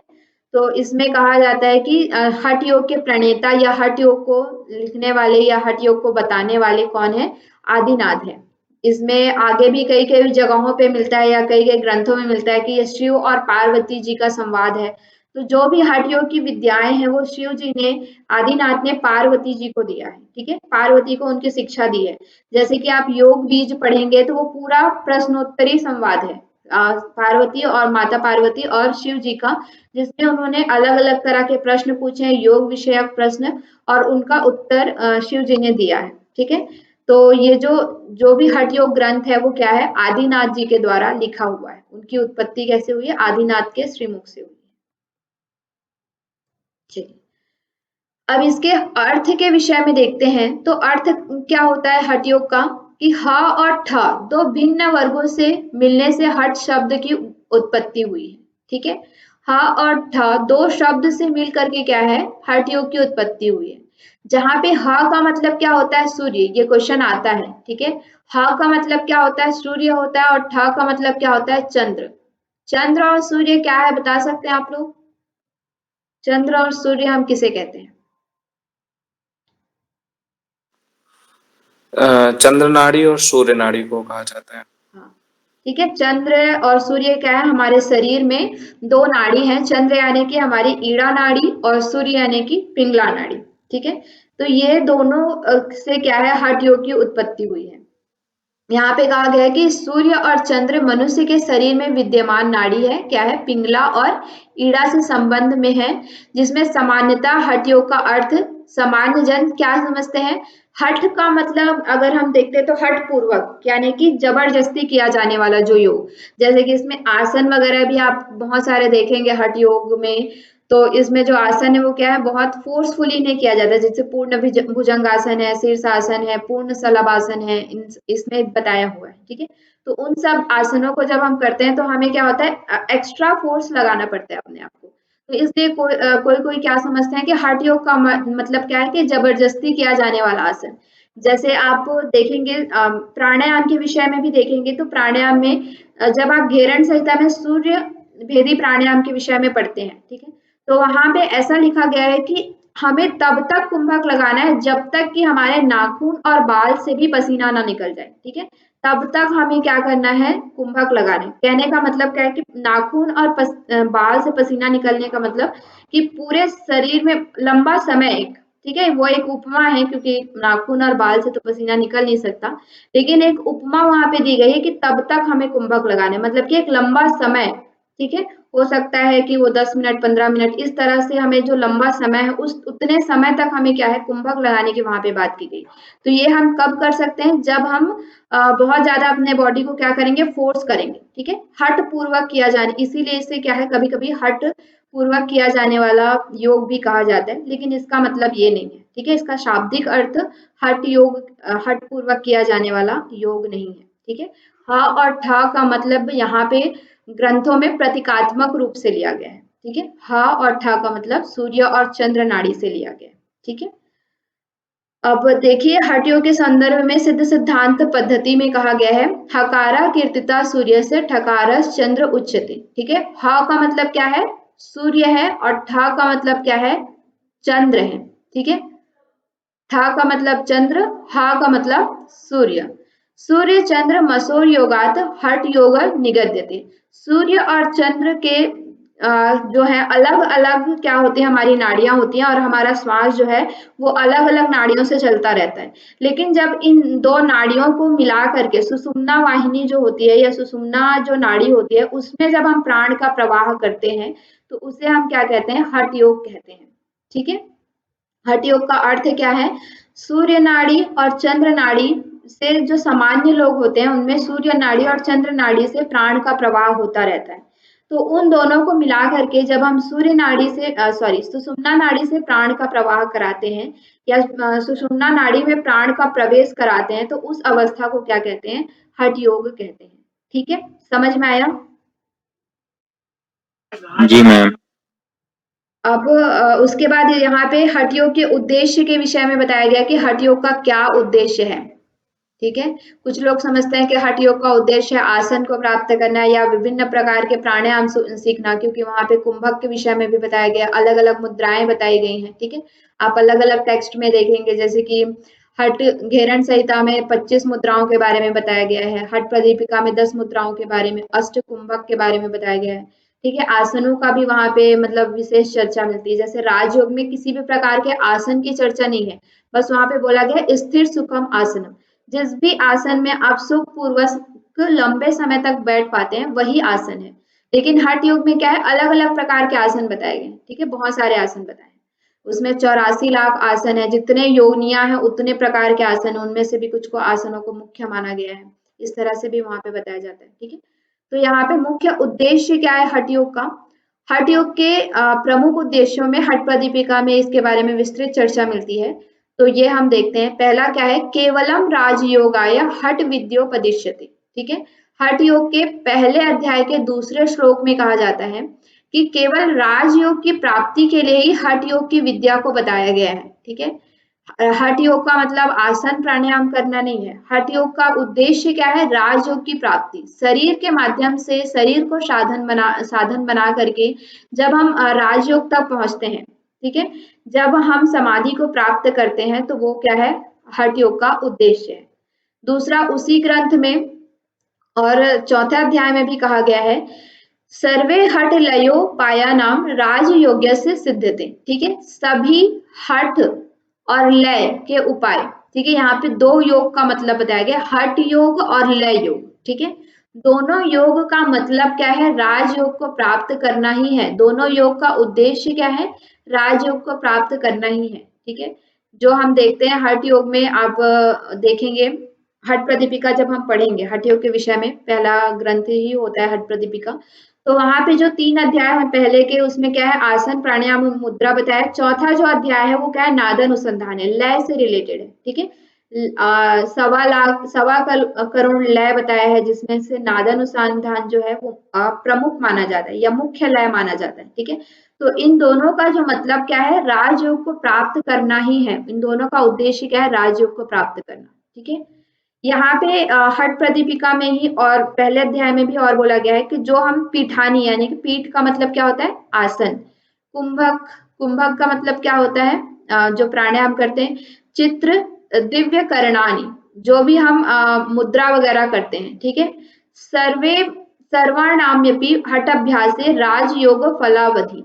तो इसमें कहा जाता है कि हठ योग के प्रणेता या हठ योग को लिखने वाले या हठ योग को बताने वाले कौन है, आदिनाथ है। इसमें आगे भी कई कई जगहों पे मिलता है या कई कई ग्रंथों में मिलता है कि ये शिव और पार्वती जी का संवाद है। तो जो भी हठ योग की विद्याएं हैं वो शिव जी ने, आदिनाथ ने पार्वती जी को दिया है, ठीक है। पार्वती को उनकी शिक्षा दी है। जैसे कि आप योग बीज पढ़ेंगे तो वो पूरा प्रश्नोत्तरी संवाद है, पार्वती और माता पार्वती और शिव जी का, जिसमें उन्होंने अलग अलग तरह के प्रश्न पूछे हैं, योग विषयक प्रश्न, और उनका उत्तर शिव जी ने दिया है, ठीक है। तो ये जो भी हठ योग ग्रंथ है वो क्या है, आदिनाथ जी के द्वारा लिखा हुआ है। उनकी उत्पत्ति कैसे हुई है, आदिनाथ के श्रीमुख से हुई है। चलिए अब इसके अर्थ के विषय में देखते हैं। तो अर्थ क्या होता है हठ योग का, कि ह और ठ दो भिन्न वर्गों से मिलने से हठ शब्द की उत्पत्ति हुई है, ठीक है। ह और ठ दो शब्द से मिल करके क्या है, हठ योग की उत्पत्ति हुई है। जहां पे ह का मतलब क्या होता है, सूर्य, ये क्वेश्चन आता है, ठीक है। ह का मतलब क्या होता है, सूर्य होता है, और ठ का मतलब क्या होता है, चंद्र। चंद्र और सूर्य क्या है, बता सकते हैं आप लोग? चंद्र और सूर्य हम किसे कहते हैं? चंद्र नाड़ी और सूर्य नाड़ी को कहा जाता है। हाँ, ठीक है। चंद्र और सूर्य क्या है, हमारे शरीर में दो नाड़ी हैं। चंद्र यानी कि हमारी ईड़ा नाड़ी और सूर्य यानी कि पिंगला नाड़ी, ठीक है। तो ये दोनों से क्या है, हठ योग की उत्पत्ति हुई है। यहाँ पे कहा गया है कि सूर्य और चंद्र मनुष्य के शरीर में विद्यमान नाड़ी है, क्या है, पिंगला और ईड़ा से संबंध में है, जिसमें सामान्यतः हठ योग का अर्थ सामान्य जन क्या समझते हैं, हठ का मतलब अगर हम देखते हैं तो हठ पूर्वक यानी कि जबरदस्ती किया जाने वाला जो योग, जैसे कि इसमें आसन वगैरह भी आप बहुत सारे देखेंगे हठ योग में। तो इसमें जो आसन है वो क्या है, बहुत फोर्सफुली नहीं किया जाता, जैसे पूर्ण भुजंगासन है, शीर्षासन है, पूर्ण शलभासन है, इसमें बताया हुआ है, ठीक है। तो उन सब आसनों को जब हम करते हैं तो हमें क्या होता है, एक्स्ट्रा फोर्स लगाना पड़ता है अपने आप को। तो इसलिए कोई क्या समझते हैं कि हठ योग का मतलब क्या है, कि जबरदस्ती किया जाने वाला आसन। जैसे आप देखेंगे प्राणायाम के विषय में भी देखेंगे, तो प्राणायाम में जब आप घेरन संहिता में सूर्य भेदी प्राणायाम के विषय में पढ़ते हैं, ठीक है, तो वहां पे ऐसा लिखा गया है कि हमें तब तक कुंभक लगाना है जब तक कि हमारे नाखून और बाल से भी पसीना ना निकल जाए, ठीक है। तब तक हमें क्या करना है, कुंभक लगाना है। कहने का मतलब क्या है कि नाखून और बाल से पसीना निकलने का मतलब कि पूरे शरीर में लंबा समय एक, ठीक है, वो एक उपमा है, क्योंकि नाखून और बाल से तो पसीना निकल नहीं सकता, लेकिन एक उपमा वहां पे दी गई है कि तब तक हमें कुंभक लगाना है, मतलब कि एक लंबा समय, ठीक है। हो सकता है कि वो 10 मिनट 15 मिनट, इस तरह से हमें जो लंबा समय है उस उतने समय तक हमें क्या है, कुंभक लगाने की वहां पे बात की गई। तो ये हम कब कर सकते हैं, जब हम बहुत ज्यादा अपने बॉडी को क्या करेंगे, फोर्स करेंगे, ठीक है, हठ पूर्वक किया जाने, इसीलिए इसे क्या है, कभी कभी हठ पूर्वक किया जाने वाला योग भी कहा जाता है, लेकिन इसका मतलब ये नहीं है, ठीक है। इसका शाब्दिक अर्थ हठ योग, हठ पूर्वक किया जाने वाला योग नहीं है, ठीक है। ह और ठ का मतलब यहाँ पे ग्रंथों में प्रतीकात्मक रूप से लिया गया है, ठीक है। ह और ठ का मतलब सूर्य और चंद्र नाड़ी से लिया गया, ठीक है। अब देखिए हठ योग के संदर्भ में सिद्ध सिद्धांत पद्धति में कहा गया है हकारा कीर्तिता सूर्य से ठकारस चंद्र उच्यते, ठीक है। ह का मतलब क्या है, सूर्य है, और ठ का मतलब क्या है, चंद्र है, ठीक है। ठ का मतलब चंद्र, ह का मतलब सूर्य। सूर्य चंद्र मसोर योगात हठ योग निगद्यते। सूर्य और चंद्र के जो है अलग अलग क्या होते हैं, हमारी नाड़ियां होती हैं, और हमारा श्वास जो है वो अलग अलग नाड़ियों से चलता रहता है। लेकिन जब इन दो नाड़ियों को मिला करके सुषुम्ना वाहिनी जो होती है या सुषुम्ना जो नाड़ी होती है उसमें जब हम प्राण का प्रवाह करते हैं तो उसे हम क्या कहते हैं, हठ योग कहते हैं, ठीक है। हठ योग का अर्थ क्या है, सूर्य नाड़ी और चंद्र नाड़ी से जो सामान्य लोग होते हैं उनमें सूर्य नाड़ी और चंद्र नाड़ी से प्राण का प्रवाह होता रहता है। तो उन दोनों को मिला करके जब हम सूर्य नाड़ी से सुषुम्ना नाड़ी से प्राण का प्रवाह कराते हैं या सुषुम्ना नाड़ी में प्राण का प्रवेश कराते हैं तो उस अवस्था को क्या कहते हैं, हठ योग कहते हैं, ठीक है। समझ में आया। जी मैम। अब उसके बाद यहाँ पे हठ योग के उद्देश्य के विषय में बताया गया कि हठ योग का क्या उद्देश्य है, ठीक है। कुछ लोग समझते हैं कि हठ योग का उद्देश्य आसन को प्राप्त करना या विभिन्न प्रकार के प्राणायाम सीखना, क्योंकि वहां पे कुंभक के विषय में भी बताया गया, अलग अलग मुद्राएं बताई गई हैं, ठीक है। आप अलग अलग टेक्स्ट में देखेंगे, जैसे कि हठ घेरण संहिता में 25 मुद्राओं के बारे में बताया गया है, हठ प्रदीपिका में 10 मुद्राओं के बारे में, अष्ट कुंभक के बारे में बताया गया है, ठीक है। आसनों का भी वहां पे मतलब विशेष चर्चा मिलती है, जैसे राजयोग में किसी भी प्रकार के आसन की चर्चा नहीं है, बस वहां पे बोला गया स्थिर सुखम आसनम, जिस भी आसन में आप सुख पूर्वक लंबे समय तक बैठ पाते हैं वही आसन है। लेकिन हठ योग में क्या है, अलग अलग प्रकार के आसन बताए गए, ठीक है, बहुत सारे आसन बताए, उसमें 84 लाख आसन है, जितने योनियां हैं उतने प्रकार के आसन, उनमें से भी कुछ को आसनों को मुख्य माना गया है, इस तरह से भी वहां पे बताया जाता है, ठीक है। तो यहाँ पे मुख्य उद्देश्य क्या है हठ योग का, हठ योग के प्रमुख उद्देश्यों में हठ प्रदीपिका में इसके बारे में विस्तृत चर्चा मिलती है। तो ये हम देखते हैं, पहला क्या है, केवलम राजयोगाय हठ विद्योपदिश्यते, ठीक है। हठ योग के पहले अध्याय के दूसरे श्लोक में कहा जाता है कि केवल राजयोग की प्राप्ति के लिए ही हठ योग की विद्या को बताया गया है, ठीक है। हठ योग का मतलब आसन प्राणायाम करना नहीं है, हठ योग का उद्देश्य क्या है, राजयोग की प्राप्ति, शरीर के माध्यम से शरीर को साधन बना करके जब हम राजयोग तक पहुंचते हैं, ठीक है, जब हम समाधि को प्राप्त करते हैं तो वो क्या है, हठ योग का उद्देश्य है। दूसरा उसी ग्रंथ में और चौथे अध्याय में भी कहा गया है, सर्वे हठ लयो पाया नाम राजयोग्य से सिद्धते, ठीक है। सभी हठ और लय के उपाय, ठीक है, यहाँ पे दो योग का मतलब बताया गया, हठ योग और लय योग, ठीक है। दोनों योग का मतलब क्या है, राजयोग को प्राप्त करना ही है, दोनों योग का उद्देश्य क्या है, राजयोग को प्राप्त करना ही है, ठीक है। जो हम देखते हैं हठ योग में आप देखेंगे, हठ प्रदीपिका जब हम पढ़ेंगे, हठ योग के विषय में पहला ग्रंथ ही होता है हठ प्रदीपिका, तो वहां पे जो 3 अध्याय है पहले के, उसमें क्या है, आसन प्राणायाम मुद्रा बताया, चौथा जो अध्याय है वो क्या है, नाद अनुसंधान है, लय से रिलेटेड है, ठीक है। 1.25 करोड़ लय बताया है, जिसमें से नाद अनुसंधान जो है वो प्रमुख माना जाता है या मुख्य लय माना जाता है, ठीक है। तो इन दोनों का जो मतलब क्या है, राजयोग को प्राप्त करना ही है, इन दोनों का उद्देश्य क्या है, राजयोग को प्राप्त करना, ठीक है। यहाँ पे हठ प्रदीपिका में ही और पहले अध्याय में भी और बोला गया है कि जो हम पीठानी, यानी कि पीठ का मतलब क्या होता है, आसन, कुंभक, कुंभक का मतलब क्या होता है, जो प्राणायाम करते हैं, चित्र दिव्य करणानी, जो भी हम मुद्रा वगैरह करते हैं, ठीक है। सर्वे सर्वाणाम्यपि हठ अभ्यासे राजयोग फलावधि,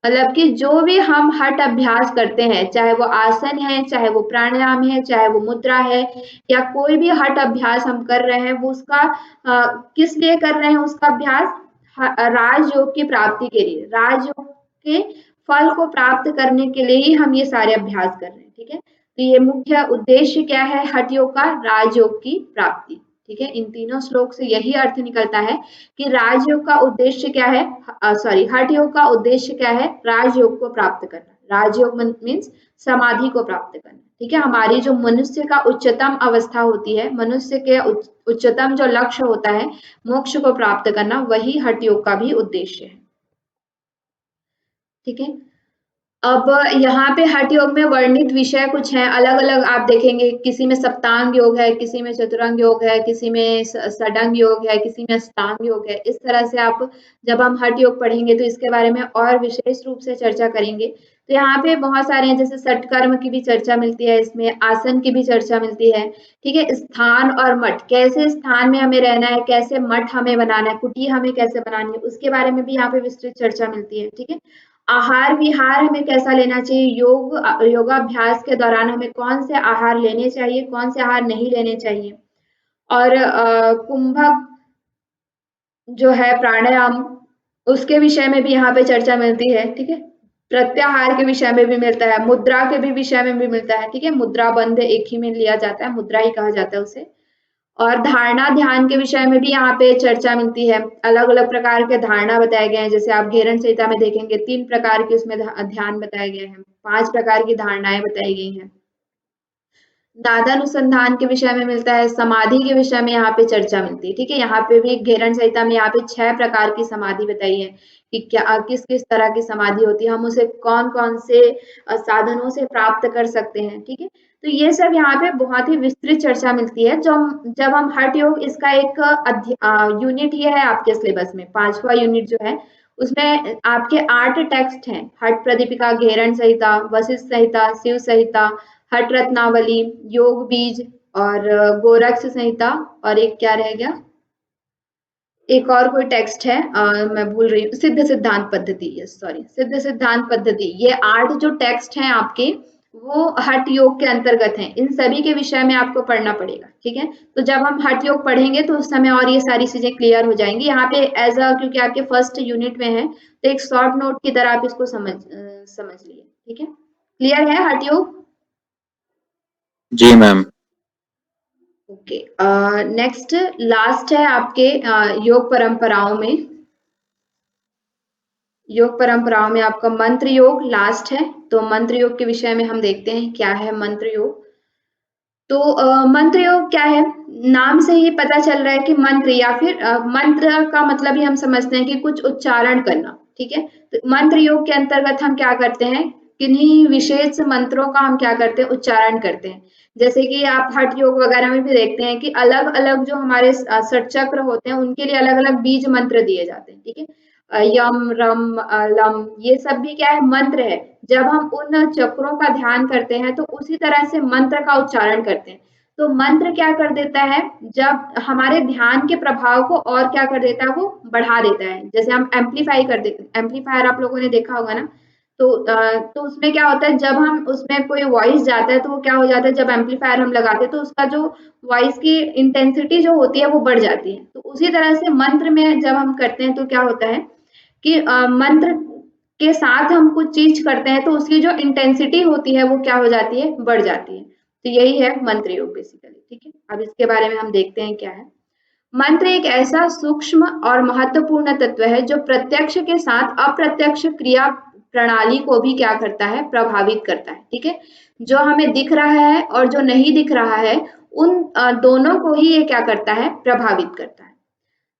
मतलब कि जो भी हम हठ अभ्यास करते हैं, चाहे वो आसन है, चाहे वो प्राणायाम है, चाहे वो मुद्रा है, या कोई भी हठ अभ्यास हम कर रहे हैं, वो उसका किस लिए कर रहे हैं, उसका अभ्यास राजयोग की प्राप्ति के लिए, राजयोग के फल को प्राप्त करने के लिए ही हम ये सारे अभ्यास कर रहे हैं, ठीक है। तो ये मुख्य उद्देश्य क्या है हठ योग का, राजयोग की प्राप्ति, ठीक है। इन तीनों श्लोक से यही अर्थ निकलता है कि राजयोग का उद्देश्य क्या है, हठ योग का उद्देश्य क्या है, राजयोग को प्राप्त करना, राजयोग मीन्स समाधि को प्राप्त करना, ठीक है। हमारी जो मनुष्य का उच्चतम अवस्था होती है, मनुष्य के उच्चतम जो लक्ष्य होता है, मोक्ष को प्राप्त करना, वही हठ योग का भी उद्देश्य है। ठीक है। अब यहाँ पे हठ योग में वर्णित विषय कुछ हैं, अलग-अलग आप देखेंगे, किसी में सप्तांग योग है, किसी में चतुरंग योग है, किसी में षडंग योग है, किसी में अष्टांग योग है। इस तरह से आप जब हम हठ योग पढ़ेंगे तो इसके बारे में और विशेष रूप से चर्चा करेंगे। तो यहाँ पे बहुत सारे हैं, जैसे षटकर्म की भी चर्चा मिलती है, इसमें आसन की भी चर्चा मिलती है, ठीक है। स्थान और मठ, कैसे स्थान में हमें रहना है, कैसे मठ हमें बनाना है, कुटी हमें कैसे बनानी है, उसके बारे में भी यहाँ पे विस्तृत चर्चा मिलती है, ठीक है। आहार विहार हमें कैसा लेना चाहिए, योगाभ्यास के दौरान हमें कौन से आहार लेने चाहिए, कौन से आहार नहीं लेने चाहिए। और कुंभक जो है प्राणायाम, उसके विषय में भी यहाँ पे चर्चा मिलती है, ठीक है। प्रत्याहार के विषय में भी मिलता है, मुद्रा के भी विषय में भी मिलता है, ठीक है। मुद्रा बंध एक ही में लिया जाता है, मुद्रा ही कहा जाता है उसे। और धारणा ध्यान के विषय में भी यहाँ पे चर्चा मिलती है, अलग अलग प्रकार के धारणा बताए गए हैं। जैसे आप घेरन संहिता में देखेंगे 3 प्रकार के उसमें ध्यान बताए गए हैं, 5 प्रकार की धारणाएं बताई गई हैं। नादानुसंधान के विषय में मिलता है, समाधि के विषय में यहाँ पे चर्चा मिलती है, ठीक है। यहाँ पे भी घेरन संहिता में यहाँ पे 6 प्रकार की समाधि बताई है कि क्या किस किस तरह की समाधि होती है, हम उसे कौन कौन से साधनों से प्राप्त कर सकते हैं, ठीक है। तो ये सब यहाँ पे बहुत ही विस्तृत चर्चा मिलती है। जब हम हठ योग, इसका एक यूनिट ये है आपके सिलेबस में, 5वां यूनिट जो है उसमें आपके 8 टेक्स्ट हैं, हठ प्रदीपिका, घेरन संहिता, वशिष्ठ संहिता, शिव संहिता, हठ रत्नावली, योग बीज और गोरक्ष संहिता, और एक क्या रह गया, एक और कोई टेक्स्ट है, मैं भूल रही हूँ, सिद्ध सिद्धांत पद्धति, यस सॉरी, सिद्ध सिद्धांत पद्धति। ये 8 जो टेक्स्ट हैं आपके, वो हठ योग के अंतर्गत हैं। इन सभी के विषय में आपको पढ़ना पड़ेगा, ठीक है। तो जब हम हठ योग पढ़ेंगे तो उस समय और ये सारी चीजें क्लियर हो जाएंगी। यहाँ पे क्योंकि आपके फर्स्ट यूनिट में है, तो एक शॉर्ट नोट की तरह आप इसको समझ लिए, ठीक है। क्लियर है हठ योग? जी मैम। ओके, नेक्स्ट लास्ट है आपके योग परंपराओं में। योग परंपराओं में आपका मंत्र योग लास्ट है। तो मंत्र योग के विषय में हम देखते हैं क्या है मंत्र योग। तो मंत्र योग क्या है, नाम से ही पता चल रहा है कि मंत्र, या फिर मंत्र का मतलब ही हम समझते हैं कि कुछ उच्चारण करना, ठीक है। तो मंत्र योग के अंतर्गत हम क्या करते हैं, किन्हीं विशेष मंत्रों का हम क्या करते हैं, उच्चारण करते हैं। जैसे कि आप हठ योग वगैरह में भी देखते हैं कि अलग अलग जो हमारे षट चक्र होते हैं उनके लिए अलग अलग बीज मंत्र दिए जाते हैं, ठीक है। यम रम लम, ये सब भी क्या है, मंत्र है। जब हम उन चक्रों का ध्यान करते हैं तो उसी तरह से मंत्र का उच्चारण करते हैं। तो मंत्र क्या कर देता है, जब हमारे ध्यान के प्रभाव को और क्या कर देता है, वो बढ़ा देता है। जैसे हम एम्पलीफाई कर देते हैं, एम्पलीफायर आप लोगों ने देखा होगा ना। तो उसमें क्या होता है, जब हम उसमें कोई वॉइस जाता है तो वो क्या हो जाता है, जब एम्पलीफायर हम लगाते हैं तो उसका जो वॉइस की इंटेंसिटी जो होती है वो बढ़ जाती है। तो उसी तरह से मंत्र में जब हम करते हैं तो क्या होता है कि मंत्र के साथ हम कुछ चीज करते हैं तो उसकी जो इंटेंसिटी होती है वो क्या हो जाती है, बढ़ जाती है। तो यही है मंत्र योग बेसिकली, ठीक है। अब इसके बारे में हम देखते हैं क्या है। मंत्र एक ऐसा सूक्ष्म और महत्वपूर्ण तत्व है जो प्रत्यक्ष के साथ अप्रत्यक्ष क्रिया प्रणाली को भी क्या करता है, प्रभावित करता है, ठीक है। जो हमें दिख रहा है और जो नहीं दिख रहा है, उन दोनों को ही ये क्या करता है, प्रभावित करता है।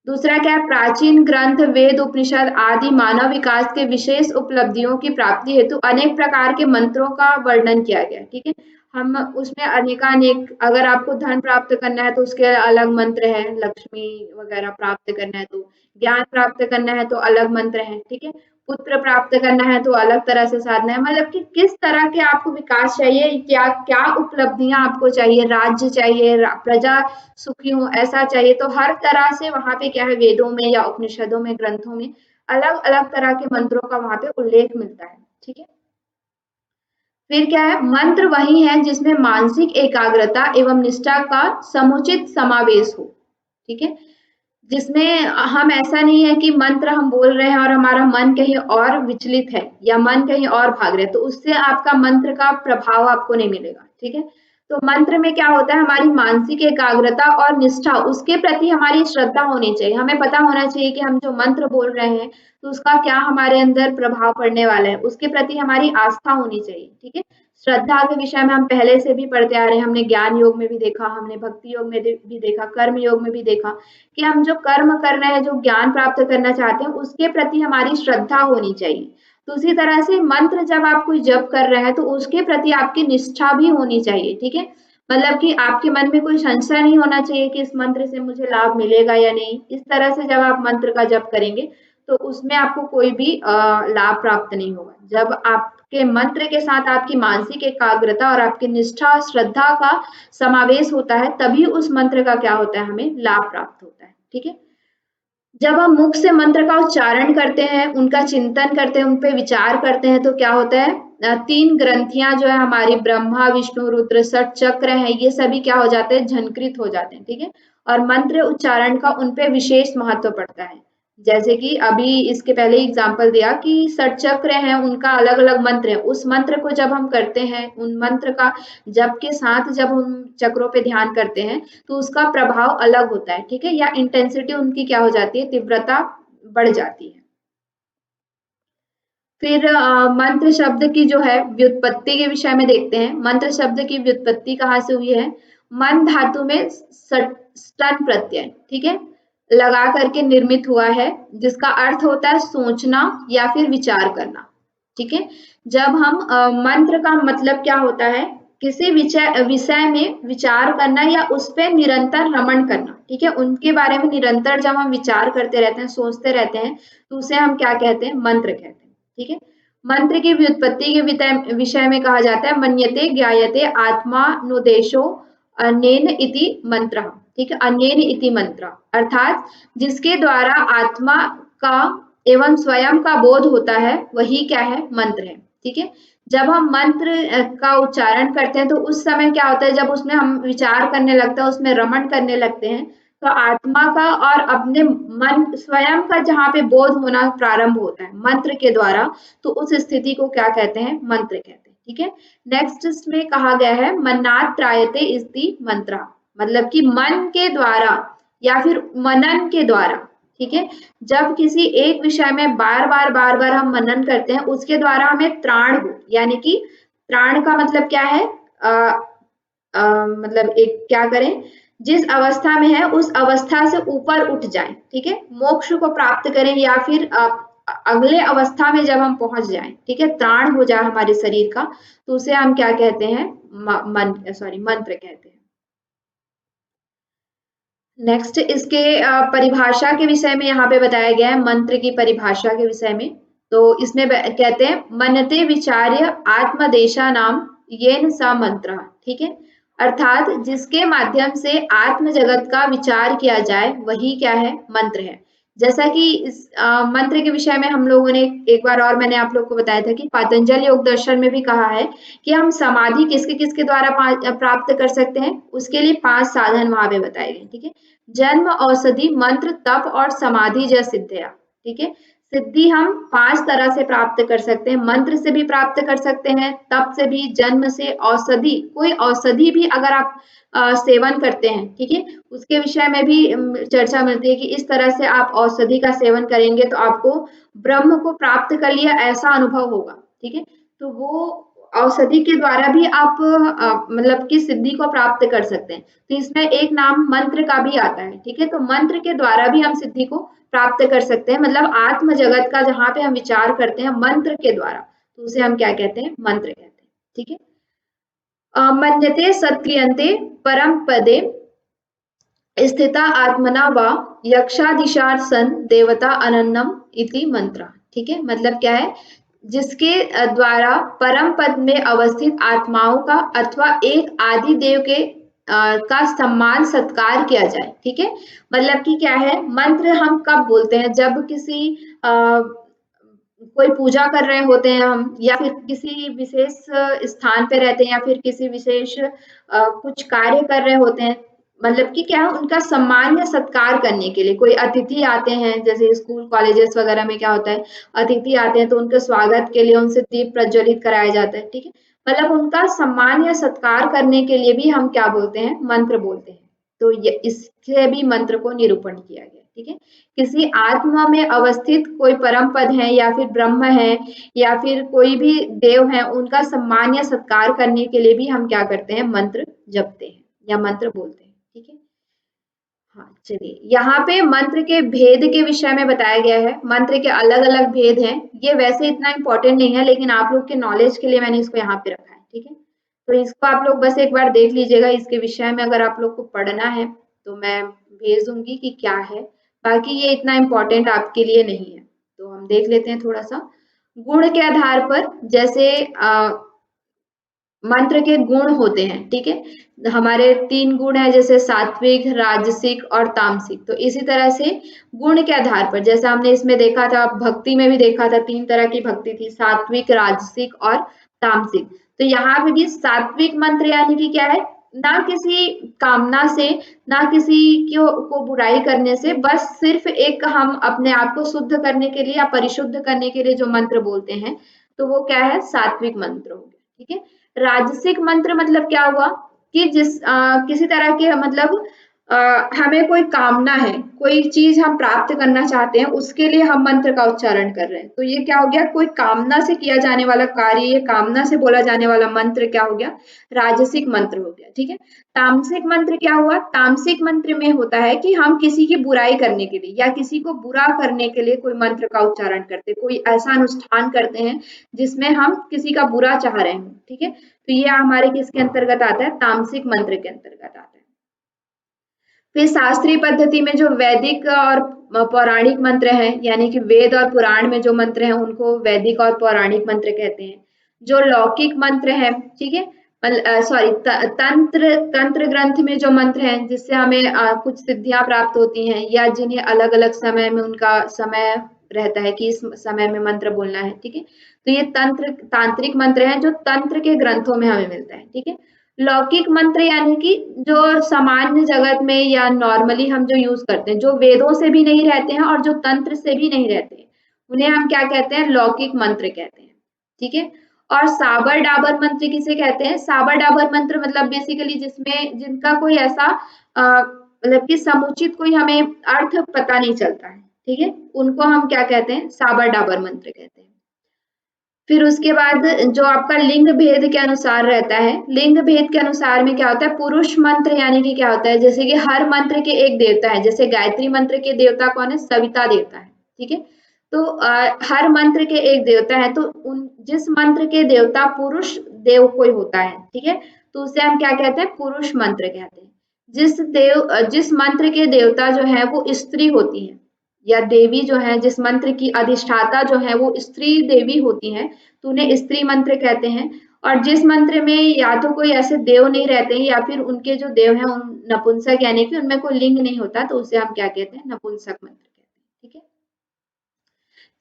दूसरा क्या है, प्राचीन ग्रंथ, वेद, उपनिषद आदि मानव विकास के विशेष उपलब्धियों की प्राप्ति हेतु अनेक प्रकार के मंत्रों का वर्णन किया गया, ठीक है। हम उसमें अनेकानेक, अगर आपको धन प्राप्त करना है तो उसके अलग मंत्र है, लक्ष्मी वगैरह प्राप्त करना है तो, ज्ञान प्राप्त करना है तो अलग मंत्र है, ठीक है। पुत्र प्राप्त करना है तो अलग तरह से साधना है। मतलब कि किस तरह के आपको विकास चाहिए, क्या क्या उपलब्धियां आपको चाहिए, राज्य चाहिए, प्रजा सुखी हूँ ऐसा चाहिए, तो हर तरह से वहां पे क्या है, वेदों में या उपनिषदों में, ग्रंथों में अलग अलग तरह के मंत्रों का वहां पे उल्लेख मिलता है, ठीक है। फिर क्या है, मंत्र वही है जिसमें मानसिक एकाग्रता एवं निष्ठा का समुचित समावेश हो, ठीक है। जिसमें हम, ऐसा नहीं है कि मंत्र हम बोल रहे हैं और हमारा मन कहीं और विचलित है या मन कहीं और भाग रहे हैं, तो उससे आपका मंत्र का प्रभाव आपको नहीं मिलेगा, ठीक है। तो मंत्र में क्या होता है, हमारी मानसिक एकाग्रता और निष्ठा, उसके प्रति हमारी श्रद्धा होनी चाहिए। हमें पता होना चाहिए कि हम जो मंत्र बोल रहे हैं तो उसका क्या हमारे अंदर प्रभाव पड़ने वाला है, उसके प्रति हमारी आस्था होनी चाहिए, ठीक है। श्रद्धा के विषय में हम पहले से भी पढ़ते आ रहे हैं, हमने ज्ञान योग में भी देखा, हमने भक्ति योग में भी देखा, कर्म योग में भी देखा कि हम जो कर्म कर रहे हैं, जो ज्ञान प्राप्त करना चाहते हैं, उसके प्रति हमारी श्रद्धा होनी चाहिए। तो उसी तरह से मंत्र जब आप कोई जप कर रहे हैं तो उसके प्रति आपकी निष्ठा भी होनी चाहिए, ठीक है। मतलब कि आपके मन में कोई संशय नहीं होना चाहिए कि इस मंत्र से मुझे लाभ मिलेगा या नहीं। इस तरह से जब आप मंत्र का जप करेंगे तो उसमें आपको कोई भी लाभ प्राप्त नहीं होगा। जब आपके मंत्र के साथ आपकी मानसिक एकाग्रता और आपकी निष्ठा और श्रद्धा का समावेश होता है, तभी उस मंत्र का क्या होता है, हमें लाभ प्राप्त होता है, ठीक है। जब हम मुख से मंत्र का उच्चारण करते हैं, उनका चिंतन करते हैं, उन पे विचार करते हैं, तो क्या होता है, 3 ग्रंथियां जो है हमारी, ब्रह्मा विष्णु रुद्र षट चक्र है, ये सभी क्या हो जाते हैं, झंकृत हो जाते हैं, ठीक है। और मंत्र उच्चारण का उन पे विशेष महत्व पड़ता है। जैसे कि अभी इसके पहले एग्जाम्पल दिया कि षट चक्र हैं, उनका अलग अलग मंत्र है। उस मंत्र को जब हम करते हैं, उन मंत्र का जप के साथ जब हम चक्रों पे ध्यान करते हैं तो उसका प्रभाव अलग होता है, ठीक है, या इंटेंसिटी उनकी क्या हो जाती है, तीव्रता बढ़ जाती है। फिर मंत्र शब्द की जो है व्युत्पत्ति के विषय में देखते हैं। मंत्र शब्द की व्युत्पत्ति कहाँ से हुई है, मन धातु में ष्टन प्रत्यय, ठीक है, लगा करके निर्मित हुआ है, जिसका अर्थ होता है सोचना या फिर विचार करना, ठीक है। जब हम मंत्र का मतलब क्या होता है, किसी विषय में विचार करना या उस पर निरंतर रमण करना, ठीक है। उनके बारे में निरंतर जब हम विचार करते रहते हैं, सोचते रहते हैं, तो उसे हम क्या कहते हैं, मंत्र कहते हैं, ठीक है। मंत्र की व्युत्पत्ति के विषय में कहा जाता है, मन्यते ज्ञायते आत्मानुदेशो अनेन इति मंत्र, ठीक है, अनेन इति मंत्र, अर्थात जिसके द्वारा आत्मा का एवं स्वयं का बोध होता है, वही क्या है, मंत्र है, ठीक है। जब हम मंत्र का उच्चारण करते हैं तो उस समय क्या होता है, जब उसमें हम विचार करने लगते हैं, उसमें रमण करने लगते हैं, तो आत्मा का और अपने मन स्वयं का जहाँ पे बोध होना प्रारंभ होता है मंत्र के द्वारा, तो उस स्थिति को क्या कहते हैं, मंत्र कहते हैं, ठीक है। नेक्स्ट इसमें कहा गया है, मन्नात् त्रायते इति मंत्र, मतलब कि मन के द्वारा या फिर मनन के द्वारा, ठीक है। जब किसी एक विषय में बार बार हम मनन करते हैं, उसके द्वारा हमें त्राण हो, यानी कि त्राण का मतलब क्या है, मतलब एक क्या करें, जिस अवस्था में है उस अवस्था से ऊपर उठ जाएं, ठीक है, मोक्ष को प्राप्त करें या फिर अगले अवस्था में जब हम पहुंच जाएं, ठीक है, त्राण हो जाए हमारे शरीर का, तो उसे हम क्या कहते हैं, मंत्र कहते हैं। नेक्स्ट इसके परिभाषा के विषय में यहाँ पे बताया गया है, मंत्र की परिभाषा के विषय में। तो इसमें कहते हैं, मनते विचार्य आत्मदेशा नाम येन सा मंत्र, ठीक है, अर्थात जिसके माध्यम से आत्म जगत का विचार किया जाए, वही क्या है, मंत्र है। जैसा कि इस मंत्र के विषय में हम लोगों ने एक बार और मैंने आप लोग को बताया था कि पातंजल योग दर्शन में भी कहा है कि हम समाधि किसके किसके द्वारा प्राप्त कर सकते हैं, उसके लिए 5 साधन वहां पे बताए गए, ठीक है। जन्म, औषधि, मंत्र, तप और समाधि जय सिद्धया, ठीक है। सिद्धि हम 5 तरह से प्राप्त कर सकते हैं, मंत्र से भी प्राप्त कर सकते हैं, तप से भी, जन्म से, औषधि, कोई औषधि भी अगर आप सेवन करते हैं, ठीक है, उसके विषय में भी चर्चा मिलती है कि इस तरह से आप औषधि का सेवन करेंगे तो आपको ब्रह्म को प्राप्त कर लिया ऐसा अनुभव होगा, ठीक है। तो वो औषधि के द्वारा भी आप मतलब कि सिद्धि को प्राप्त कर सकते हैं। तो इसमें एक नाम मंत्र का भी आता है, ठीक है। तो मंत्र के द्वारा भी हम सिद्धि को प्राप्त कर सकते हैं, मतलब आत्म जगत का जहाँ पे हम विचार करते हैं मंत्र के द्वारा, तो उसे हम क्या कहते हैं, मंत्र कहते हैं, ठीक है। मन्यते सत्क्रियन्ते परम पदे स्थिता आत्मना वा यक्षादिशार सन देवता अनन्नम इति मंत्र, ठीक है। मतलब क्या है, जिसके द्वारा परम पद में अवस्थित आत्माओं का अथवा एक आदि देव के का सम्मान सत्कार किया जाए, ठीक है। मतलब कि क्या है, मंत्र हम कब बोलते हैं, जब किसी कोई पूजा कर रहे होते हैं हम, या फिर किसी विशेष स्थान पे रहते हैं, या फिर किसी विशेष कुछ कार्य कर रहे होते हैं, मतलब कि क्या है, उनका सम्मान या सत्कार करने के लिए। कोई अतिथि आते हैं, जैसे स्कूल कॉलेजेस वगैरह में क्या होता है, अतिथि आते हैं तो उनके स्वागत के लिए उनसे दीप प्रज्वलित कराया जाता है, ठीक है। मतलब उनका सम्मान या सत्कार करने के लिए भी हम क्या बोलते हैं, मंत्र बोलते हैं। तो ये इससे भी मंत्र को निरूपण किया गया, ठीक है। किसी आत्मा में अवस्थित कोई परम पद है या फिर ब्रह्म है या फिर कोई भी देव है, उनका सम्मान या सत्कार करने के लिए भी हम क्या करते हैं, मंत्र जपते हैं या मंत्र बोलते हैं, ठीक है। हाँ, चलिए यहाँ पे मंत्र के भेद के विषय में बताया गया है। मंत्र के अलग अलग भेद हैं। ये वैसे इतना इम्पोर्टेंट नहीं है, लेकिन आप लोग के नॉलेज के लिए मैंने इसको यहाँ पे रखा है। ठीक है, तो इसको आप लोग बस एक बार देख लीजिएगा। इसके विषय में अगर आप लोग को पढ़ना है तो मैं भेज दूंगी कि क्या है। बाकी ये इतना इम्पोर्टेंट आपके लिए नहीं है। तो हम देख लेते हैं थोड़ा सा गुण के आधार पर। जैसे मंत्र के गुण होते हैं, ठीक है। हमारे 3 गुण है, जैसे सात्विक, राजसिक और तामसिक। तो इसी तरह से गुण के आधार पर, जैसा हमने इसमें देखा था, भक्ति में भी देखा था, 3 तरह की भक्ति थी, सात्विक, राजसिक और तामसिक। तो यहाँ पे भी सात्विक मंत्र यानी कि क्या है, ना किसी कामना से, ना किसी को बुराई करने से, बस सिर्फ एक हम अपने आप को शुद्ध करने के लिए या परिशुद्ध करने के लिए जो मंत्र बोलते हैं, तो वो क्या है, सात्विक मंत्र हो गया। ठीक है। राजसिक मंत्र मतलब क्या हुआ कि किसी तरह के मतलब हमें कोई कामना है, कोई चीज हम प्राप्त करना चाहते हैं, उसके लिए हम मंत्र का उच्चारण कर रहे हैं। तो ये क्या हो गया, कोई कामना से किया जाने वाला कार्य, ये कामना से बोला जाने वाला मंत्र क्या हो गया, राजसिक मंत्र हो गया। ठीक है। तामसिक मंत्र क्या हुआ, तामसिक मंत्र में होता है कि हम किसी की बुराई करने के लिए या किसी को बुरा करने के लिए कोई मंत्र का उच्चारण करते हैं, कोई ऐसा अनुष्ठान करते हैं जिसमें हम किसी का बुरा चाह रहे हैं। ठीक है, तो ये हमारे किसके अंतर्गत आता है, तामसिक मंत्र के अंतर्गत आता है। फिर शास्त्रीय पद्धति में जो वैदिक और पौराणिक मंत्र हैं, यानी कि वेद और पुराण में जो मंत्र हैं उनको वैदिक और पौराणिक मंत्र कहते हैं। जो लौकिक मंत्र हैं, ठीक है, सॉरी, तंत्र ग्रंथ में जो मंत्र हैं जिससे हमें कुछ सिद्धियां प्राप्त होती हैं, या जिन्हें अलग अलग समय में उनका समय रहता है कि इस समय में मंत्र बोलना है। ठीक है, तो ये तांत्रिक मंत्र हैं जो तंत्र के ग्रंथों में हमें मिलता है। ठीक है। लौकिक मंत्र यानी कि जो सामान्य जगत में या नॉर्मली हम जो यूज करते हैं, जो वेदों से भी नहीं रहते हैं और जो तंत्र से भी नहीं रहते हैं, उन्हें हम क्या कहते हैं, लौकिक मंत्र कहते हैं। ठीक है। और साबर डाबर मंत्र किसे कहते हैं, साबर डाबर मंत्र मतलब बेसिकली जिसमें जिनका कोई ऐसा मतलब कि समुचित कोई हमें अर्थ पता नहीं चलता है। ठीक है, उनको हम क्या कहते हैं, साबर डाबर मंत्र कहते हैं। फिर उसके बाद जो आपका लिंग भेद के अनुसार रहता है, लिंग भेद के अनुसार में क्या होता है, पुरुष मंत्र यानी कि क्या होता है, जैसे कि हर मंत्र के एक देवता है। जैसे गायत्री मंत्र के देवता कौन है, सविता देवता है। ठीक है, तो हर मंत्र के एक देवता है, तो उन जिस मंत्र के देवता पुरुष देव कोई होता है, ठीक है, तो उसे हम क्या कहते हैं, पुरुष मंत्र कहते हैं। जिस मंत्र के देवता जो है वो स्त्री होती है, या देवी जो है, जिस मंत्र की अधिष्ठाता जो है वो स्त्री देवी होती हैं, तो उन्हें स्त्री मंत्र कहते हैं। और जिस मंत्र में या तो कोई ऐसे देव नहीं रहते हैं, या फिर उनके जो देव हैं उन नपुंसक यानी कि उनमें कोई लिंग नहीं होता, तो उसे हम क्या कहते हैं, नपुंसक मंत्र कहते हैं। ठीक है।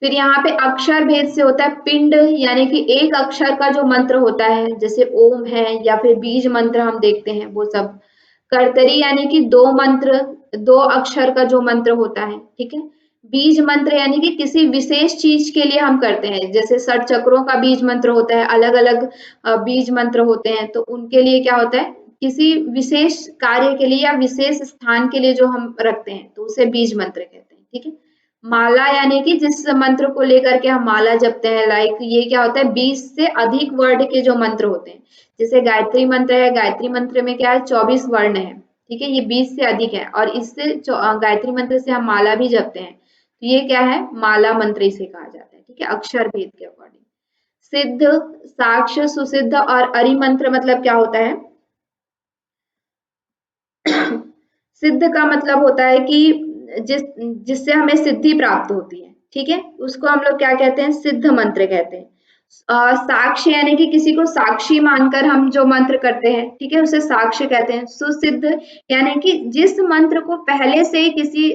फिर यहाँ पे अक्षर भेद से होता है पिंड, यानी कि एक अक्षर का जो मंत्र होता है, जैसे ओम है, या फिर बीज मंत्र हम देखते हैं वो सब। कर्तरी यानी कि 2 मंत्र, 2 अक्षर का जो मंत्र होता है। ठीक है। बीज मंत्र यानी कि किसी विशेष चीज के लिए हम करते हैं, जैसे 6 चक्रों का बीज मंत्र होता है, अलग अलग बीज मंत्र होते हैं, तो उनके लिए क्या होता है, किसी विशेष कार्य के लिए या विशेष स्थान के लिए जो हम रखते हैं, तो उसे बीज मंत्र कहते हैं। ठीक है। माला यानी कि जिस मंत्र को लेकर के हम माला जपते हैं, लाइक ये क्या होता है, 20 से अधिक वर्ड के जो मंत्र होते हैं, जैसे गायत्री मंत्र है, गायत्री मंत्र में क्या है, 24 वर्ण है। ठीक है, ये 20 से अधिक है, और इससे गायत्री मंत्र से हम माला भी जपते हैं, तो ये क्या है, माला मंत्र इसे कहा जाता है। ठीक है, अक्षर भेद के अकॉर्डिंग। सिद्ध, साक्ष, सुसिद्ध और अरि मंत्र मतलब क्या होता है, सिद्ध का मतलब होता है कि जिससे हमें सिद्धि प्राप्त होती है। ठीक है, उसको हम लोग क्या कहते हैं, सिद्ध मंत्र कहते हैं। साक्ष्य यानी कि किसी को साक्षी मानकर हम जो मंत्र करते हैं, ठीक है, उसे साक्ष्य कहते हैं। सुसिद्ध यानी कि जिस मंत्र को पहले से ही किसी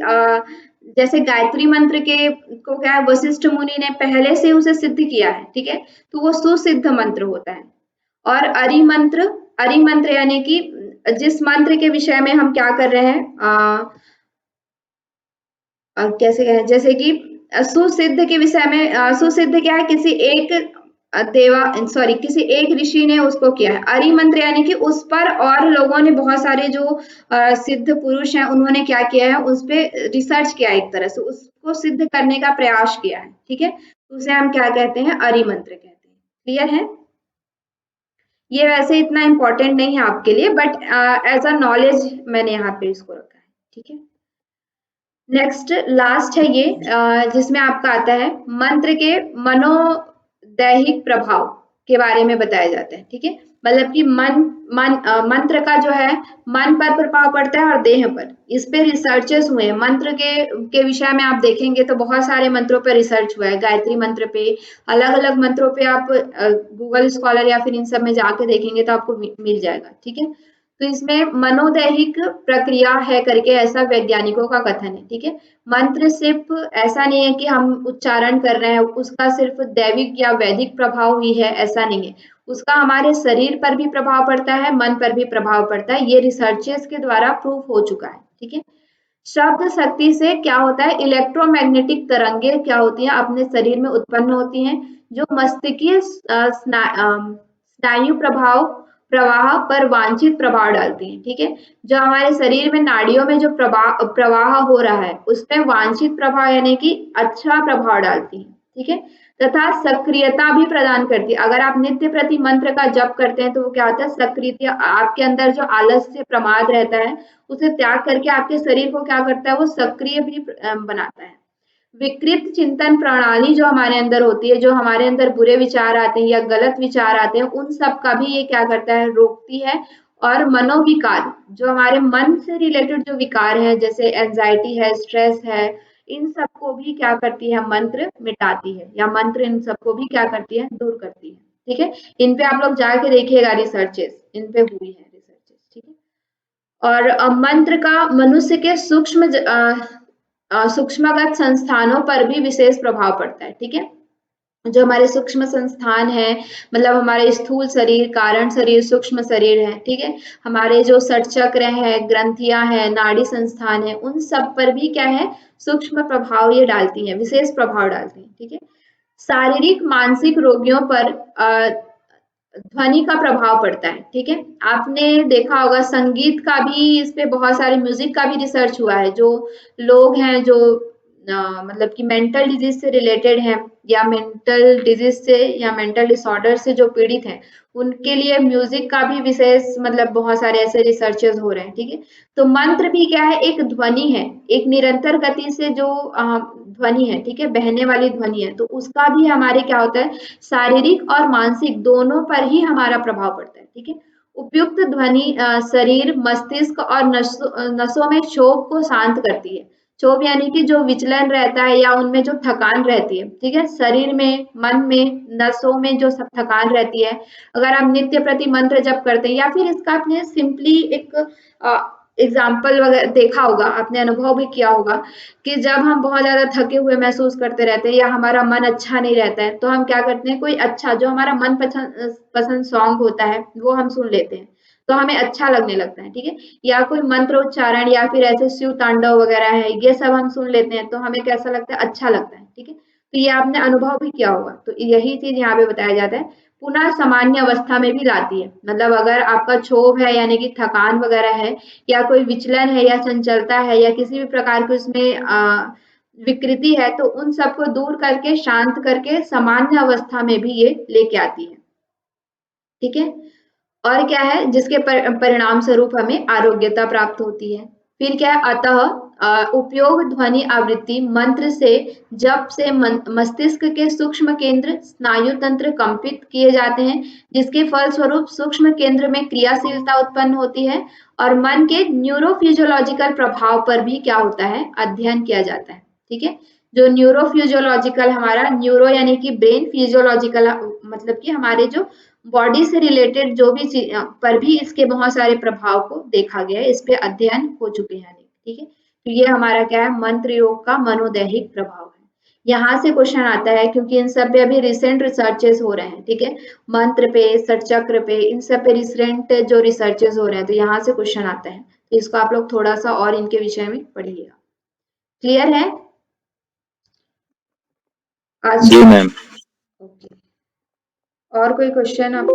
जैसे गायत्री मंत्र के को क्या है, वशिष्ठ मुनि ने पहले से उसे सिद्ध किया है। ठीक है, तो वो सुसिद्ध मंत्र होता है। और अरि मंत्र यानी कि जिस मंत्र के विषय में हम क्या कर रहे हैं, कैसे कहें, जैसे कि सुसिद्ध के विषय में, सुसिद्ध क्या है, किसी एक किसी एक ऋषि ने उसको किया है। अरि मंत्र यानी कि उस पर और लोगों ने, बहुत सारे जो सिद्ध पुरुष हैं, उन्होंने क्या किया है, उस पर रिसर्च किया, एक तरह से उसको सिद्ध करने का प्रयास किया है। ठीक है, तो उसे हम क्या कहते हैं, अरि मंत्र कहते हैं। क्लियर है। ये वैसे इतना इम्पोर्टेंट नहीं है आपके लिए, बट एज अ नॉलेज मैंने यहाँ पे इसको रखा है। ठीक है। नेक्स्ट लास्ट है ये जिसमें आपका आता है मंत्र के मनोदैहिक प्रभाव के बारे में बताया जाता है। ठीक है, मतलब कि मंत्र का जो है मन पर प्रभाव पड़ता है और देह पर। इस पे रिसर्चेस हुए हैं। मंत्र के विषय में आप देखेंगे तो बहुत सारे मंत्रों पर रिसर्च हुआ है। गायत्री मंत्र पे, अलग अलग मंत्रों पे आप गूगल स्कॉलर या फिर इन सब में जाके देखेंगे तो आपको मिल जाएगा। ठीक है, तो इसमें मनोदैहिक प्रक्रिया है करके ऐसा वैज्ञानिकों का कथन है। ठीक है, मंत्र सिर्फ ऐसा नहीं है कि हम उच्चारण कर रहे हैं, उसका सिर्फ दैविक या वैदिक प्रभाव ही है, ऐसा नहीं है। उसका हमारे शरीर पर भी प्रभाव पड़ता है, मन पर भी प्रभाव पड़ता है। ये रिसर्चेस के द्वारा प्रूफ हो चुका है। ठीक है, शब्द शक्ति से क्या होता है, इलेक्ट्रोमैग्नेटिक तरंगे क्या होती हैं, अपने शरीर में उत्पन्न होती हैं, जो मस्तिष्कीय स्नायु प्रवाह पर वांछित प्रभाव डालती हैं। ठीक है, जो हमारे शरीर में नाड़ियों में जो प्रवाह हो रहा है उसमें वांछित प्रभाव यानी कि अच्छा प्रभाव डालती है। ठीक है, तथा सक्रियता भी प्रदान करती है। अगर आप नित्य प्रति मंत्र का जप करते हैं तो वो क्या होता है, सक्रियता, आपके अंदर जो आलस्य प्रमाद रहता है उसे त्याग करके आपके शरीर को क्या करता है, वो सक्रिय भी बनाता है। विकृत चिंतन प्रणाली जो हमारे अंदर होती है, जो हमारे अंदर बुरे विचार आते हैं या गलत विचार आते हैं, उन सब का भी ये क्या करता है, रोकती है। और मनोविकार, जो हमारे मन से रिलेटेड जो विकार है जैसे एंजाइटी है, स्ट्रेस है, इन सबको भी क्या करती है, मंत्र मिटाती है, या मंत्र इन सबको भी क्या करती है, दूर करती है। ठीक है, इन पे आप लोग जाके देखिएगा, रिसर्चेस इन पे हुई है रिसर्चेस। ठीक है, और मंत्र का मनुष्य के सूक्ष्मगत संस्थानों पर भी विशेष प्रभाव पड़ता है। ठीक है, जो हमारे सूक्ष्म संस्थान है, मतलब हमारे स्थूल शरीर, कारण शरीर, सूक्ष्म शरीर है। ठीक है, हमारे जो षटचक्र है, ग्रंथियां है, नाड़ी संस्थान है, उन सब पर भी क्या है, सूक्ष्म प्रभाव ये डालती है, विशेष प्रभाव डालती है। ठीक है, शारीरिक मानसिक रोगियों पर ध्वनि का प्रभाव पड़ता है। ठीक है, आपने देखा होगा संगीत का भी, इस पे बहुत सारे म्यूजिक का भी रिसर्च हुआ है। जो लोग हैं जो मतलब कि मेंटल डिजीज से रिलेटेड हैं, या मेंटल डिजीज से या मेंटल डिसऑर्डर से जो पीड़ित हैं, उनके लिए म्यूजिक का भी विशेष, मतलब बहुत सारे ऐसे रिसर्चेस हो रहे हैं। ठीक है, तो मंत्र भी क्या है, एक ध्वनि है, एक निरंतर गति से जो ध्वनि है। ठीक है, बहने वाली ध्वनि है, तो उसका भी हमारे क्या होता है, शारीरिक और मानसिक दोनों पर ही हमारा प्रभाव पड़ता है। ठीक है, उपयुक्त ध्वनि शरीर, मस्तिष्क और नसों में क्षोभ को शांत करती है। क्षोभ यानी कि जो विचलन रहता है या उनमें जो थकान रहती है। ठीक है, शरीर में, मन में, नसों में जो सब थकान रहती है, अगर आप नित्य प्रति मंत्र जप करते हैं, या फिर इसका आपने सिंपली एक एग्जाम्पल वगैरह देखा होगा, आपने अनुभव भी किया होगा कि जब हम बहुत ज्यादा थके हुए महसूस करते रहते हैं या हमारा मन अच्छा नहीं रहता है, तो हम क्या करते हैं, कोई अच्छा जो हमारा मन पसंद सॉन्ग होता है वो हम सुन लेते हैं, तो हमें अच्छा लगने लगता है। ठीक है, या कोई मंत्र उच्चारण या फिर ऐसे शिव तांडव वगैरह है, ये सब हम सुन लेते हैं तो हमें कैसा लगता है, अच्छा लगता है। ठीक है, तो ये आपने अनुभव भी किया होगा। तो यही चीज यहाँ पे बताया जाता है, पुनः सामान्य अवस्था में भी लाती है। मतलब अगर आपका क्षोभ है यानी कि थकान वगैरह है, या कोई विचलन है या चंचलता है या किसी भी प्रकार की उसमें विकृति है, तो उन सबको दूर करके, शांत करके सामान्य अवस्था में भी ये लेके आती है। ठीक है, और क्या है, जिसके परिणाम स्वरूप हमें आरोग्यता प्राप्त होती है। फिर क्या है, अतः उपयोग ध्वनि आवृत्ति मंत्र से जप से मस्तिष्क के सूक्ष्म केंद्र स्नायु तंत्र कंपित किए जाते हैं, जिसके फलस्वरूप सूक्ष्म केंद्र में क्रियाशीलता उत्पन्न होती है, और मन के न्यूरोफिजियोलॉजिकल प्रभाव पर भी क्या होता है, अध्ययन किया जाता है। ठीक है, जो न्यूरोफिजियोलॉजिकल, हमारा न्यूरो यानी कि ब्रेन, फिजियोलॉजिकल मतलब कि हमारे जो बॉडी से रिलेटेड जो भी पर भी इसके बहुत सारे प्रभाव को देखा गया है, इस पे अध्ययन हो चुके हैं। ठीक है, तो ये हमारा क्या है, मंत्र योग का मनोदैहिक प्रभाव है। यहाँ से क्वेश्चन आता है, क्योंकि इन सब पे अभी रिसेंट रिसर्चेस हो रहे हैं। ठीक है, मंत्र पे, षटचक्र पे, इन सब पे रिसेंट जो रिसर्चेस हो रहे हैं, तो यहाँ से क्वेश्चन आता है, तो इसको आप लोग थोड़ा सा और इनके विषय में पढ़िएगा। क्लियर है आज? जी मैम। ओके, और कोई क्वेश्चन आप